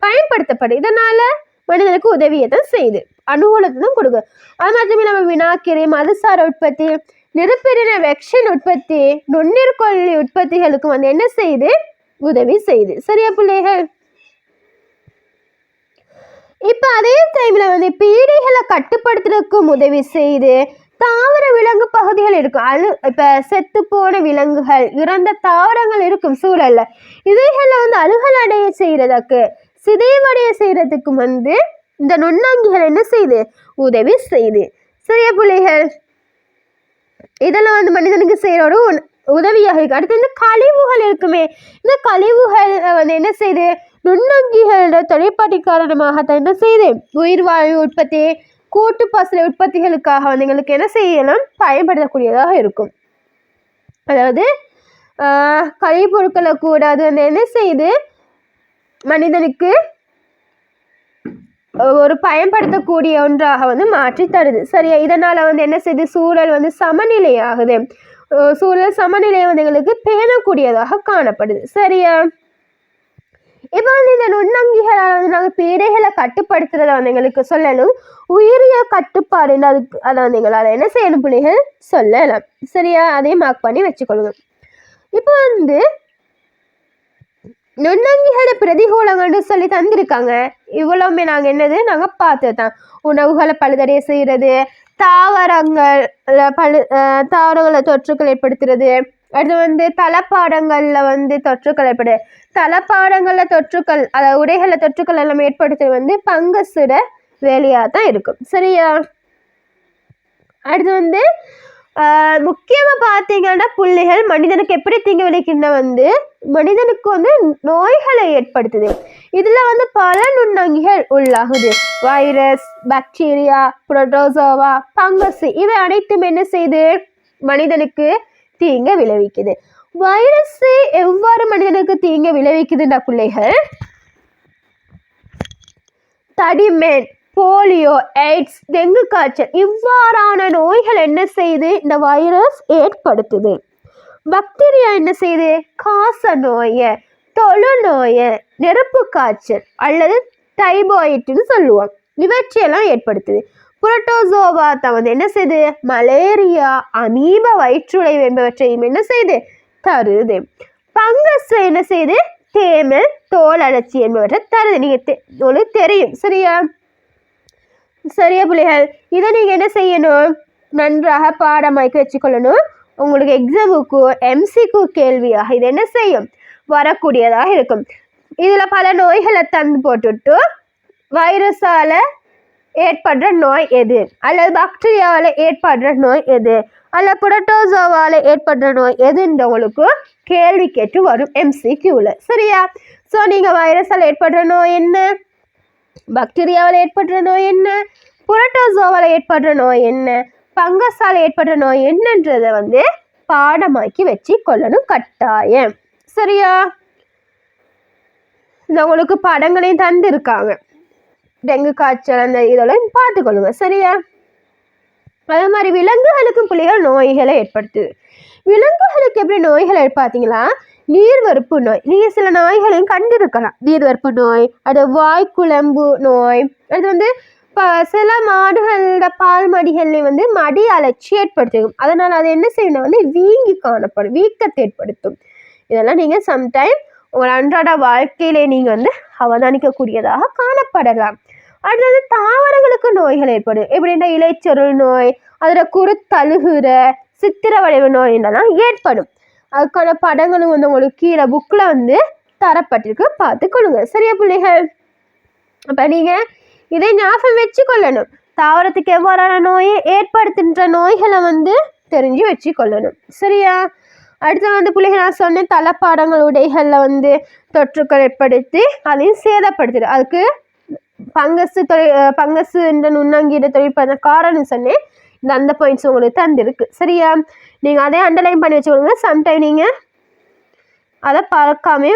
பயன்படுத்தப்படுது. இதனால மனிதனுக்கு உதவியை தான் செய்யுது, அனுகூலத்தை தான் கொடுக்கும். அது மட்டும் இல்லாமல் வினாக்கிரி, மதுசார உற்பத்தி, நிருப்பிரின வெக்ஷன் உற்பத்தி, நுண்ணிற்கொல்லி உற்பத்திகளுக்கு என்ன செய்யுது, உதவி செய்யுது. சரியா பிள்ளைகள்? இப்ப அதே டைம்ல பீடைகளை கட்டுப்படுத்துறதுக்கும் உதவி செய்யுது. தாவர விலங்கு பகுதிகள் இருக்கும், இப்ப செத்து போன விலங்குகள், இறந்த தாவரங்கள் இருக்கும் சூழல்ல, இவைகளை அழுகலடைய செய்யறதுக்கு, சிதைவடைய செய்யறதுக்கு இந்த நுண்ணங்கிகள் என்ன செய்யுது, உதவி செய்யுது. சரியா பிள்ளைகள்? இதெல்லாம் மனிதனுக்கு செய்யற ஒரு உதவியாக இருக்கு. அடுத்து கழிவுகள் இருக்குமே, இந்த கழிவுகள் என்ன செய்யுது, நுண்ணங்கிகளோட தொழிற்பாட்டி காரணமாகத்தான் என்ன செய்யுது, உயிர்வாயு உற்பத்தி, கூட்டு பசுல உற்பத்திகளுக்காக எங்களுக்கு என்ன செய்யலாம், பயன்படுத்தக்கூடியதாக இருக்கும். அதாவது கழிப்பொருட்களை கூட அது என்ன செய்யுது, மனிதனுக்கு ஒரு பயன்படுத்தக்கூடிய ஒன்றாக மாற்றி தருது. சரியா? இதனால என்ன செய்யுது, சூழல் சமநிலை ஆகுது. சூழல் சமநிலை எங்களுக்கு பேணக்கூடியதாக காணப்படுது. சரியா? இப்போ இந்த நுண்ணங்கிகளால் நாங்கள் பீடைகளை கட்டுப்படுத்துறத எங்களுக்கு சொல்லணும். உயிரியல் கட்டுப்பாடு அதை எங்களால் என்ன செய்யணும் பிள்ளைகள் சொல்லலாம். சரியா? அதையும் மார்க் பண்ணி வச்சுக்கொள்ளுங்க. இப்போ நுண்ணங்கிகளோட பிரதிகூலங்கள்னு சொல்லி தந்திருக்காங்க. இவ்வளவுமே நாங்கள் நாங்கள் பார்த்து தான், உணவுகளை பழுதடைய செய்கிறது, தாவரங்களை தொற்றுக்கள் ஏற்படுத்துறது, அடுத்து தளப்பாடங்களில் தொற்றுக்கள் ஏற்படுது, தளப்பாடங்களில் தொற்றுக்கள், அதாவது உடைகளில் தொற்றுக்கள் எல்லாம் ஏற்படுத்துறது பங்கஸோட வேலையாக தான் இருக்கும். சரியா? அடுத்து முக்கியமாக பார்த்தீங்கன்னா புள்ளிகள் மனிதனுக்கு எப்படி தீங்கு விளைக்கின்ற மனிதனுக்கு நோய்களை ஏற்படுத்துது. இதில் பல நுண்ணங்கிகள் உள்ளாகுது. வைரஸ், பாக்டீரியா, புரோட்டோசோவா, பங்கஸ், இவை அனைத்தும் என்ன செய்யுது, மனிதனுக்கு தீங்க விளைவிக்குது. வைரஸ் எவ்வாறு மனிதனுக்கு தீங்க விளைவிக்குதுன்னா பிள்ளைகள், தடிமேன், போலியோ, எய்ட்ஸ், டெங்கு காய்ச்சல் இவ்வாறான நோய்கள் என்ன செய்யுது, இந்த வைரஸ் ஏற்படுத்துது. பாக்டீரியா என்ன செய்யுது, காச நோயை, தொழு நோயை, நெருப்பு காய்ச்சல் அல்லது டைபாய்டுன்னு சொல்லுவோம், இவற்றையெல்லாம் ஏற்படுத்துது. புரோட்டோசோவா தான் என்ன செய்யுது, மலேரியா, அமீப வயிற்றுளைவு என்பவற்றையும் என்ன செய்யுது, தருது. பங்கஸ் என்ன செய்யுது, தேமல், தோல் அழற்சி என்பவற்றை தருது. உங்களுக்கு தெரியும். சரியா? சரியா பிள்ளைகள்? இதை நீங்கள் என்ன செய்யணும், நன்றாக பாடமாக்கி வச்சுக்கொள்ளணும். உங்களுக்கு எக்ஸாமுக்கு எம்சிக்கு கேள்வியாக இது என்ன செய்யும், வரக்கூடியதாக இருக்கும். இதில் பல நோய்களை தந்து போட்டுட்டு வைரஸால் ஏற்படுற நோய் எது, அல்லது பாக்டீரியாவால் ஏற்படுற நோய் எது, அல்ல புரோட்டோசோவால் ஏற்படுற நோய் எதுன்றவங்களுக்கு கேள்வி கேட்டு வரும் எம்சிக்யூவில். சரியா? ஸோ நீங்கள் வைரஸால் ஏற்படுற நோய் என்ன, பாக்டீரியாவால் ஏற்படுற நோய் என்ன, புரோட்டோசோவால் ஏற்படுற நோய் என்ன, பங்கஸால் ஏற்படுற நோய் என்னன்றதை பாடமாக்கி வச்சு கொள்ளணும் கட்டாயம். சரியா? இந்த உங்களுக்கு படங்களையும் தந்துருக்காங்க, டெங்கு காய்ச்சல் அந்த இதெல்லாம் பார்த்துக்கொள்ளுங்க. சரியா? அதே மாதிரி விலங்குகளுக்கும் பிள்ளைகள் நோய்களை ஏற்படுத்துது. விலங்குகளுக்கு எப்படி நோய்களை பார்த்தீங்களா, நீர்வரப்பு நோய், நீங்கள் சில நோய்களையும் கண்டிருக்கலாம். நீர்வரப்பு நோய், அது வாய்க்குழம்பு நோய், அது சில மாடுகளோட பால் மடிகள்ல மடி அலட்சி ஏற்படுத்தும். அதனால் அது என்ன செய்யணும், வீங்கி காணப்படும், வீக்கத்தை ஏற்படுத்தும். இதெல்லாம் நீங்கள் சம்டைம் உங்கள் அன்றாட வாழ்க்கையிலே நீங்கள் அவதானிக்கக்கூடியதாக காணப்படலாம். அடுத்தது தாவரங்களுக்கு நோய்கள் ஏற்படும். எப்படின்னா இலைச்சொருள் நோய், அதில் குருத்தழுகுற, சித்திர வளைவு நோய் இதெல்லாம் ஏற்படும். அதுக்கான படங்களும் உங்களுக்கு கீழே புக்கில் தரப்பட்டிருக்கு, பார்த்துக்கொள்ளுங்க. சரியா பிள்ளைகள்? அப்போ நீங்கள் இதை ஞாபகம் வச்சு கொள்ளணும். தாவரத்துக்கு எவ்வாறான நோயை ஏற்படுத்துகின்ற நோய்களை தெரிஞ்சு வச்சு கொள்ளணும். சரியா? அடுத்து வந்து பிள்ளைகள் நான் சொன்னேன் தளப்பாடங்கள் உடைகளில் வந்து தொற்றுக்கள் ஏற்படுத்தி அதையும் சேதப்படுத்துது. அதுக்கு பங்கஸ் என்ற நுண்ணங்கீட தொழிற்பட காரணம் சொன்னேன். இந்த அந்த பாயிண்ட்ஸ் உங்களுக்கு தந்திருக்கு. சரியா? நீங்கள் அதே அண்டர்லைன் பண்ணி வச்சுக்கோங்க. சம்டைம் நீங்கள் அதை பறக்காமே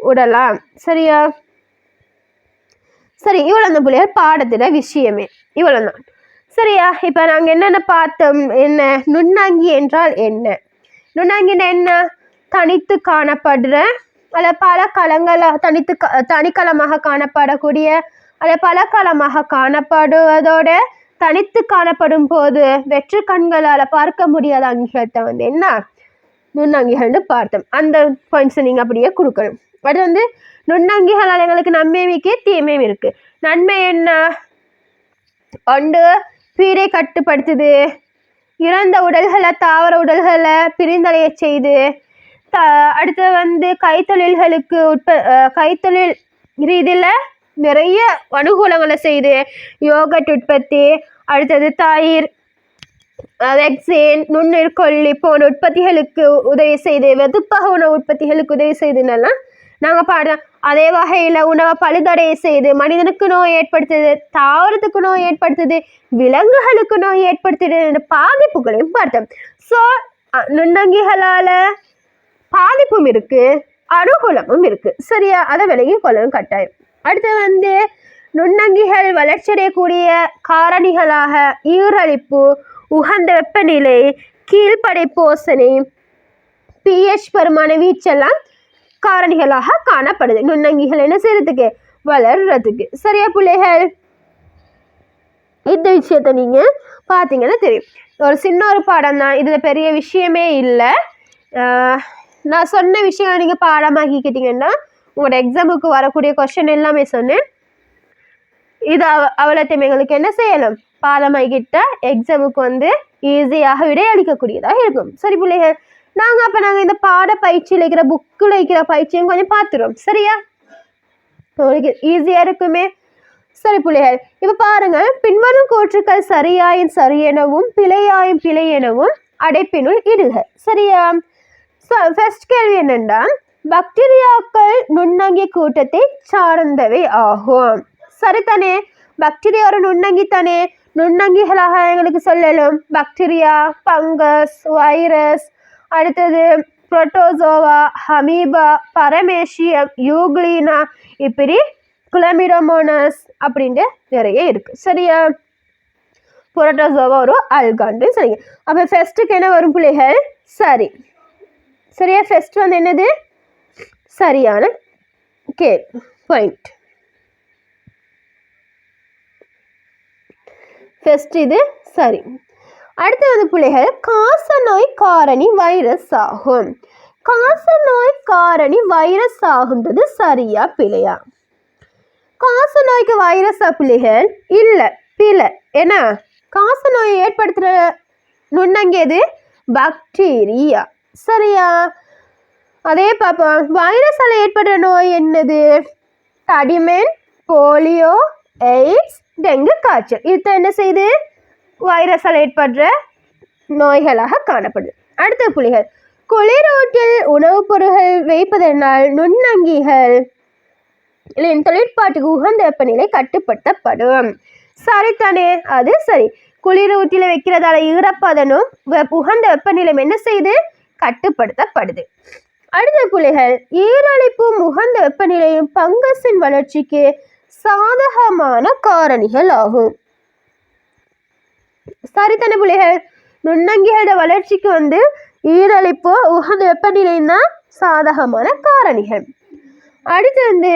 விடலாம். சரியா? சரி, இவ்வளோ அந்த பிள்ளைகள் பாடத்துல விஷயமே இவ்வளோ தான். சரியா? இப்போ நாங்கள் என்னென்ன பார்த்தோம்? என்ன நுண்ணங்கி என்றால் என்ன? நுண்ணங்கினா என்ன? தனித்து காணப்படுற அல்ல பல களங்களாக தனிக்களமாக காணப்படக்கூடிய அல்ல பல களமாக காணப்படுவதோட தனித்து காணப்படும் போது வெற்று கண்களால் பார்க்க முடியாத அங்கிகளை வந்து என்ன நுண்ணங்கிகள்னு பார்த்தோம். அந்த பாயிண்ட்ஸை நீங்கள் அப்படியே கொடுக்கணும். அது வந்து நுண்ணங்கிகளால் எங்களுக்கு நன்மைக்கு தீமையும் இருக்கு. நன்மை என்ன? ஒன்று பீடை கட்டுப்படுத்துது, இறந்த உடல்களை தாவர உடல்களை பிரிந்தடைய செய்து, அடுத்து வந்து கைத்தொழில்களுக்கு கைத்தொழில் ரீதியில் நிறைய அனுகூலங்களை செய்து யோகட் உற்பத்தி, அடுத்தது தயிர், வெக்சின், நுண்ணுயிர் கொல்லி போன்ற உற்பத்திகளுக்கு உதவி செய்து, வெதுப்பக உணவு உற்பத்திகளுக்கு உதவி செய்துன்னெல்லாம் நாங்கள் பாடுறோம். அதே வகையில் உணவை பழுதடைய செய்து மனிதனுக்கு நோய் ஏற்படுத்துது, தாவரத்துக்கு நோய் ஏற்படுத்துது, விலங்குகளுக்கு நோய் ஏற்படுத்துது, பாதிப்புகளையும் பார்த்தோம். ஸோ நுண்ணங்கிகளால் பாதிப்பும் இருக்கு, அனுகூலமும் இருக்கு. சரியா? அதை விலகி கொள்ளவும் கட்டாயம். அடுத்து வந்து நுண்ணங்கிகள் வளர்ச்சியடையக்கூடிய காரணிகளாக ஈரழிப்பு, உகந்த வெப்பநிலை, கீழ்ப்படை போசனை, pH பருமான வீச்செல்லாம் காரணிகளாக காணப்படுது. நுண்ணங்கிகள் என்ன செய்யறதுக்கு? வளர்றதுக்கு. சரியா பிள்ளைகள்? இந்த விஷயத்த நீங்க பார்த்தீங்கன்னா தெரியும். ஒரு சின்ன ஒரு பாடம் தான், இதுல பெரிய விஷயமே இல்லை. நான் சொன்ன விஷயம் நீங்கள் பாடமாக்கிக்கிட்டீங்கன்னா உங்களோட எக்ஸாமுக்கு வரக்கூடிய கொஸ்டின் எல்லாமே சொன்னேன். இது அவ்வளோத்தையும் எங்களுக்கு என்ன செய்யலாம்? பாடமாக்கிட்ட எக்ஸாமுக்கு வந்து ஈஸியாக விடையளிக்கக்கூடியதாக இருக்கும். சரி பிள்ளைகள், நாங்கள் இந்த பாட பயிற்சியில் இருக்கிற புக்கில் இருக்கிற பயிற்சியும் கொஞ்சம் பார்த்துருவோம். சரியா? உங்களுக்கு ஈஸியாக இருக்குமே. சரி பிள்ளைகள், இப்போ பாருங்க, பின்வரும் கூற்றுக்கள் சரியாயின் சரியெனவும் பிழையாயின் பிழை எனவும் அடைப்பினுள் இடுக. சரியா? ஃபர்ஸ்ட் கேள்வி என்னென்னா, பாக்டீரியாக்கள் நுண்ணங்கி கூட்டத்தை சார்ந்தவை ஆகும். சரிதானே? பாக்டீரியா ஒரு நுண்ணங்கி தானே. நுண்ணங்கிகளாக எங்களுக்கு சொல்லலும் பாக்டீரியா, பங்கஸ், வைரஸ், அடுத்தது புரோட்டோசோவா, அமீபா, பரமேசியம், யூக்ளினா, இப்படி குளமிடோமோனஸ் அப்படின்ட்டு நிறைய இருக்கு. சரியா? புரோட்டோசோவா ஒரு அல்கான்னு சரிங்க. அப்போ ஃபர்ஸ்ட்டுக்கு என்ன வரும் பிள்ளைகள்? சரி. சரியா? ஃபர்ஸ்ட் வந்து என்னது? சரியான பாயிண்ட். ஃபர்ஸ்ட் இது சரி. அடுத்து வந்து பிள்ளைகள், காச நோய் காரணி வைரஸ் ஆகும். காச நோய் காரணி வைரஸ் ஆகுன்றது சரியா பிழையா? காச நோய்க்கு வைரஸா பிள்ளைகள்? இல்லை, பிழை. ஏன்னா காச நோயை ஏற்படுத்துகிற நுண்ணங்கி எது? பாக்டீரியா. சரியா? அதே பார்ப்போம். வைரஸால் ஏற்படுற நோய் என்னது? தடிமன், போலியோ, எய்ட்ஸ், டெங்கு காய்ச்சல். இது என்ன செய்யுது? வைரஸால் ஏற்படுற நோய்களாக காணப்படுது. அடுத்த புள்ளிகள், குளிரூட்டில் உணவுப் பொருட்கள் வைப்பதனால் நுண்ணங்கிகள் தொழிற்பாட்டுக்கு உகந்த வெப்பநிலை கட்டுப்படுத்தப்படும். சரிதானே? அது சரி. குளிரூட்டில வைக்கிறதால ஈரப்பதனும் உகந்த வெப்பநிலை என்ன செய்யுது? கட்டுப்படுத்தப்படுது. அடுத்த புள்ளிகள், ஈரழிப்பும் உகந்த வெப்பநிலையும் பங்கஸின் வளர்ச்சிக்கு சாதகமான காரணிகள் ஆகும். சரிதானே புள்ளிகள்? நுண்ணங்கிகளோட வளர்ச்சிக்கு வந்து ஈரழிப்பு உகந்த வெப்பநிலையும் தான் சாதகமான காரணிகள். அடுத்து வந்து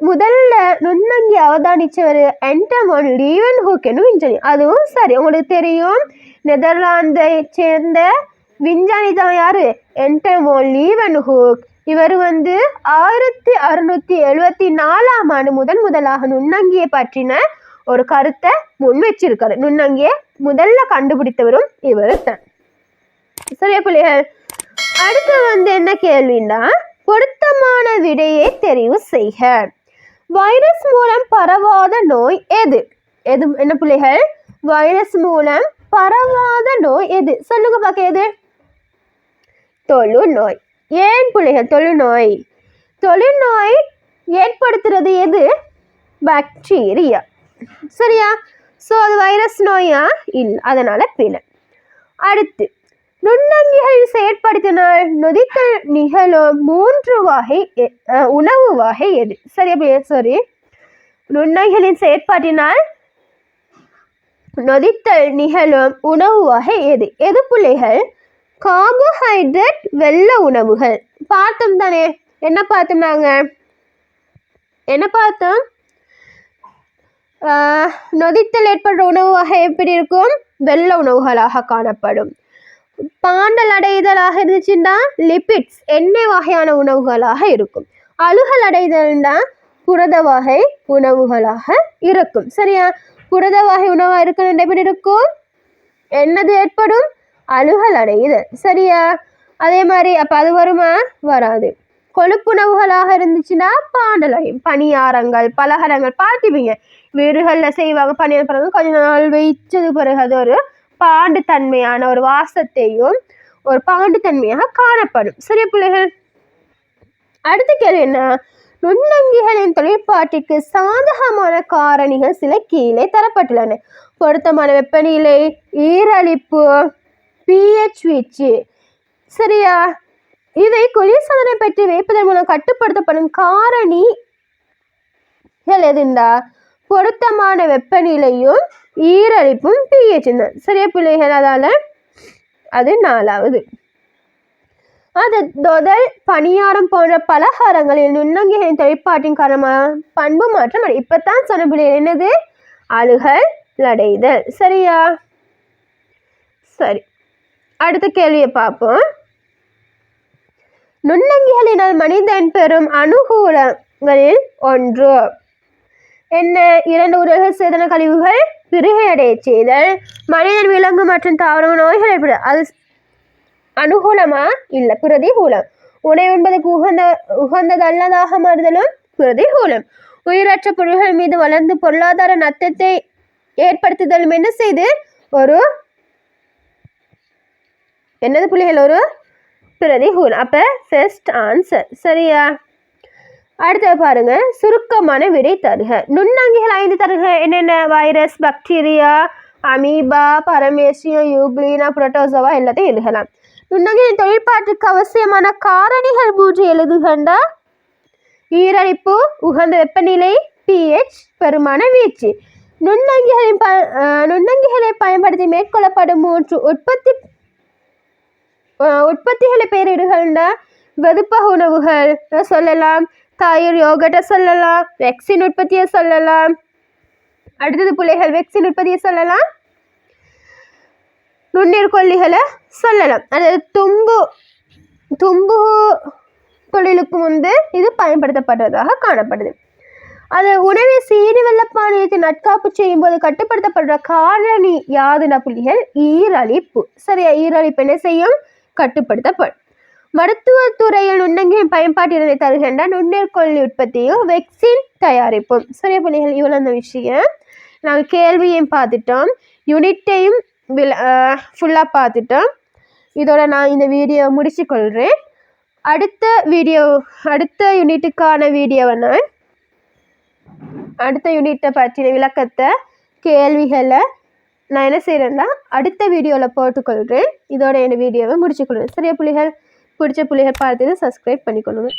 முதல்ல நுண்ணங்கி அவதானிச்சவர் ஆண்டன் வான் லீவன்ஹூக் என்னும் விஞ்ஞானி. அதுவும் சரி. உங்களுக்கு தெரியும், நெதர்லாந்தை சேர்ந்த விஞ்ஞானி தான் யாரு? ஆண்டன் வான் லீவன்ஹூக். இவர் வந்து 1674 முதலாக நுண்ணங்கியை பற்றின ஒரு கருத்தை முன் வச்சிருக்காரு. நுண்ணங்கியை முதல்ல கண்டுபிடித்தவரும் இவர் தான். சரியா பிள்ளைகள்? அடுத்து வந்து என்ன கேள்வின்னா, பொருத்தமான விடையை தெரிவு செய்க. வைரஸ் மூலம் பரவாத நோய் எது? என்ன பிள்ளைகள்? வைரஸ் மூலம் பரவாத நோய் எது? சொல்லுங்க பார்க்க. எது? தொழுநோய். ஏன் பிள்ளைகள் தொழுநோய்? தொழுநோய் ஏற்படுத்துறது எது? பாக்டீரியா. சரியா? ஸோ அது வைரஸ் நோயா? இல்லை, அதனால பிழை. அடுத்து, நுண்ணங்கிகளின் செயற்படுத்தினால் நொதித்தல் நிகழும் 3 வகை உணவு வகை எது? சரியா? சரி, நுண்ணங்கிகளின் செயற்பாட்டினால் நொதித்தல் நிகழும் உணவு வகை எது? எது பிள்ளைகள்? கார்போஹைட்ரேட் வெள்ள உணவுகள். பார்த்தோம் தானே? என்ன பார்த்தோம் நாங்க? என்ன பார்த்தோம்? நொதித்தல் ஏற்படுற உணவு வகை எப்படி இருக்கும்? வெள்ள உணவுகளாக காணப்படும். பாண்டல் அடைதலாக இருந்துச்சுன்னா லிபிட்ஸ் எண்ணெய் வகையான உணவுகளாக இருக்கும். அழுகல் அடைதல்னா புரத வகை உணவுகளாக இருக்கும். சரியா? புரத வகை உணவாக இருக்கணும் எப்படி இருக்கும்? என்னது ஏற்படும்? அழுகல் அடையுதல். சரியா? அதே மாதிரி அப்போ அது வருமா? வராது. கொழுப்புணவுகளாக இருந்துச்சுன்னா பாண்டல் அடையும். பணியாரங்கள், பலகாரங்கள் பார்த்துப்பீங்க, வீடுகளில் செய்வாங்க. பணியாரம் கொஞ்ச நாள் வைச்சது பிறகு அது ஒரு பாண்டு தன்மையான ஒரு வாசத்தையும் ஒரு பாண்டு தன்மையாக காணப்படும். சரியா பிள்ளைகள்? அடுத்த கேள்வி என்ன? நுண்ணங்கிகளின் தொழிற்பாட்டிற்கு சாதகமான காரணிகள் சில கீழே தரப்பட்டுள்ளன. பொருத்தமான வெப்பநிலை, ஈரலிப்பு, pH வீச்சு. சரியா? இவை குளிர்சாதனை பற்றி வைப்பதன் மூலம் கட்டுப்படுத்தப்படும் காரணிகள் எதுண்டா? பொருத்தமான வெப்பநிலையும் ஈரலிப்பும் pH தான். சரியா பிள்ளைகள்? அதால அது 4வது. அது தொதல், பணியாரம் போன்ற பலகாரங்களில் நுண்ணங்கிகளின் தொழிற்பாட்டின் காரணமாக பண்பு மாற்றம். இப்பதான் சொன்ன பிள்ளைகள் என்னது? அழுகல் அடைதல். சரியா? சரி, அடுத்த கேள்வியை பார்ப்போம். நுண்ணங்கிகளினால் மனிதன் பெறும் அனுகூலங்களில் ஒன்று என்ன? 2 உடல்கள் சேதன கழிவுகள் பிரிகையடைய செய்தல், மனிதன், விலங்கு மற்றும் தாவர நோய்கள் ஏற்பட. அது அனுகூலமா? இல்லை, பிரதிகூலம். உணவு என்பதற்கு உகந்ததல்லதாக மாறுதலும் பிரதிகூலம். உயிரற்ற பொருள்கள் மீது வளர்ந்து பொருளாதார நட்டத்தை ஏற்படுத்துதலும் என்ன செய்து? ஒரு என்னது பிள்ளைகள்? ஒரு பிரதிகூலம். அப்ப ஃபர்ஸ்ட் ஆன்சர். சரியா? அடுத்த பாருங்க, சுருக்கமான விடை தருக. நுண்ணங்கிகள் 5 தருக. என்னென்ன? Virus, bacteria, amoeba, paramecium, euglena, protozoa எல்லாத்தையும் எழுதலாம். நுண்ணங்கிகளின் தொழிற்பாட்டுக்கு அவசியமான காரணிகள் 3 எழுதுகண்டா. ஈரலிப்பு, உகந்த வெப்பநிலை, pH, பெருமான வீச்சு. நுண்ணங்கிகளை பயன்படுத்தி மேற்கொள்ளப்படும் 3 உற்பத்திகளை பெயரிடுகள்னா வெதுப்பக உணவுகள் சொல்லலாம், தயிர், யோகட்டை சொல்லலாம், வெக்சின் உற்பத்தியை சொல்லலாம். அடுத்தது பிள்ளைகள் வெக்சின் உற்பத்தியை சொல்லலாம், நுண்ணீர் கொல்லிகளை சொல்லலாம். அதாவது தும்பு தொழிலுக்கு இது பயன்படுத்தப்படுவதாக காணப்படுது. அது உணவை சீனி வெள்ளப்பானியத்தை நட்காப்பு செய்யும் போது கட்டுப்படுத்தப்படுற காரணி யாதுனா புள்ளிகள்? ஈரலிப்பு. சரியா? ஈரலிப்பு என்ன செய்யும்? கட்டுப்படுத்தப்படும். மருத்துவத்துறையில் நுண்ணங்கியின் பயன்பாட்டினை தருகின்ற நுண்ணீர் கொல்லி உற்பத்தியும் வெக்சின் தயாரிப்பும். சரியா புள்ளிகள்? இவ்வளோ அந்த விஷயம். நாங்கள் கேள்வியையும் பார்த்துட்டோம், யூனிட்டையும் ஃபுல்லாக பார்த்துட்டோம். இதோட நான் இந்த வீடியோ முடிச்சு கொள்கிறேன். அடுத்த யூனிட்டுக்கான வீடியோவை அடுத்த யூனிட்டை பற்றின விளக்கத்தை, கேள்விகளை நான் என்ன செய்கிறேன்னா அடுத்த வீடியோவில் போட்டுக்கொள்கிறேன். இதோட என் வீடியோவை முடிச்சுக்கொள்கிறேன். சரியா புள்ளிகள்? பிடிச்ச புள்ளிகள் பார்த்து சப்ஸ்கிரைப் பண்ணிக்கொள்ளுங்க.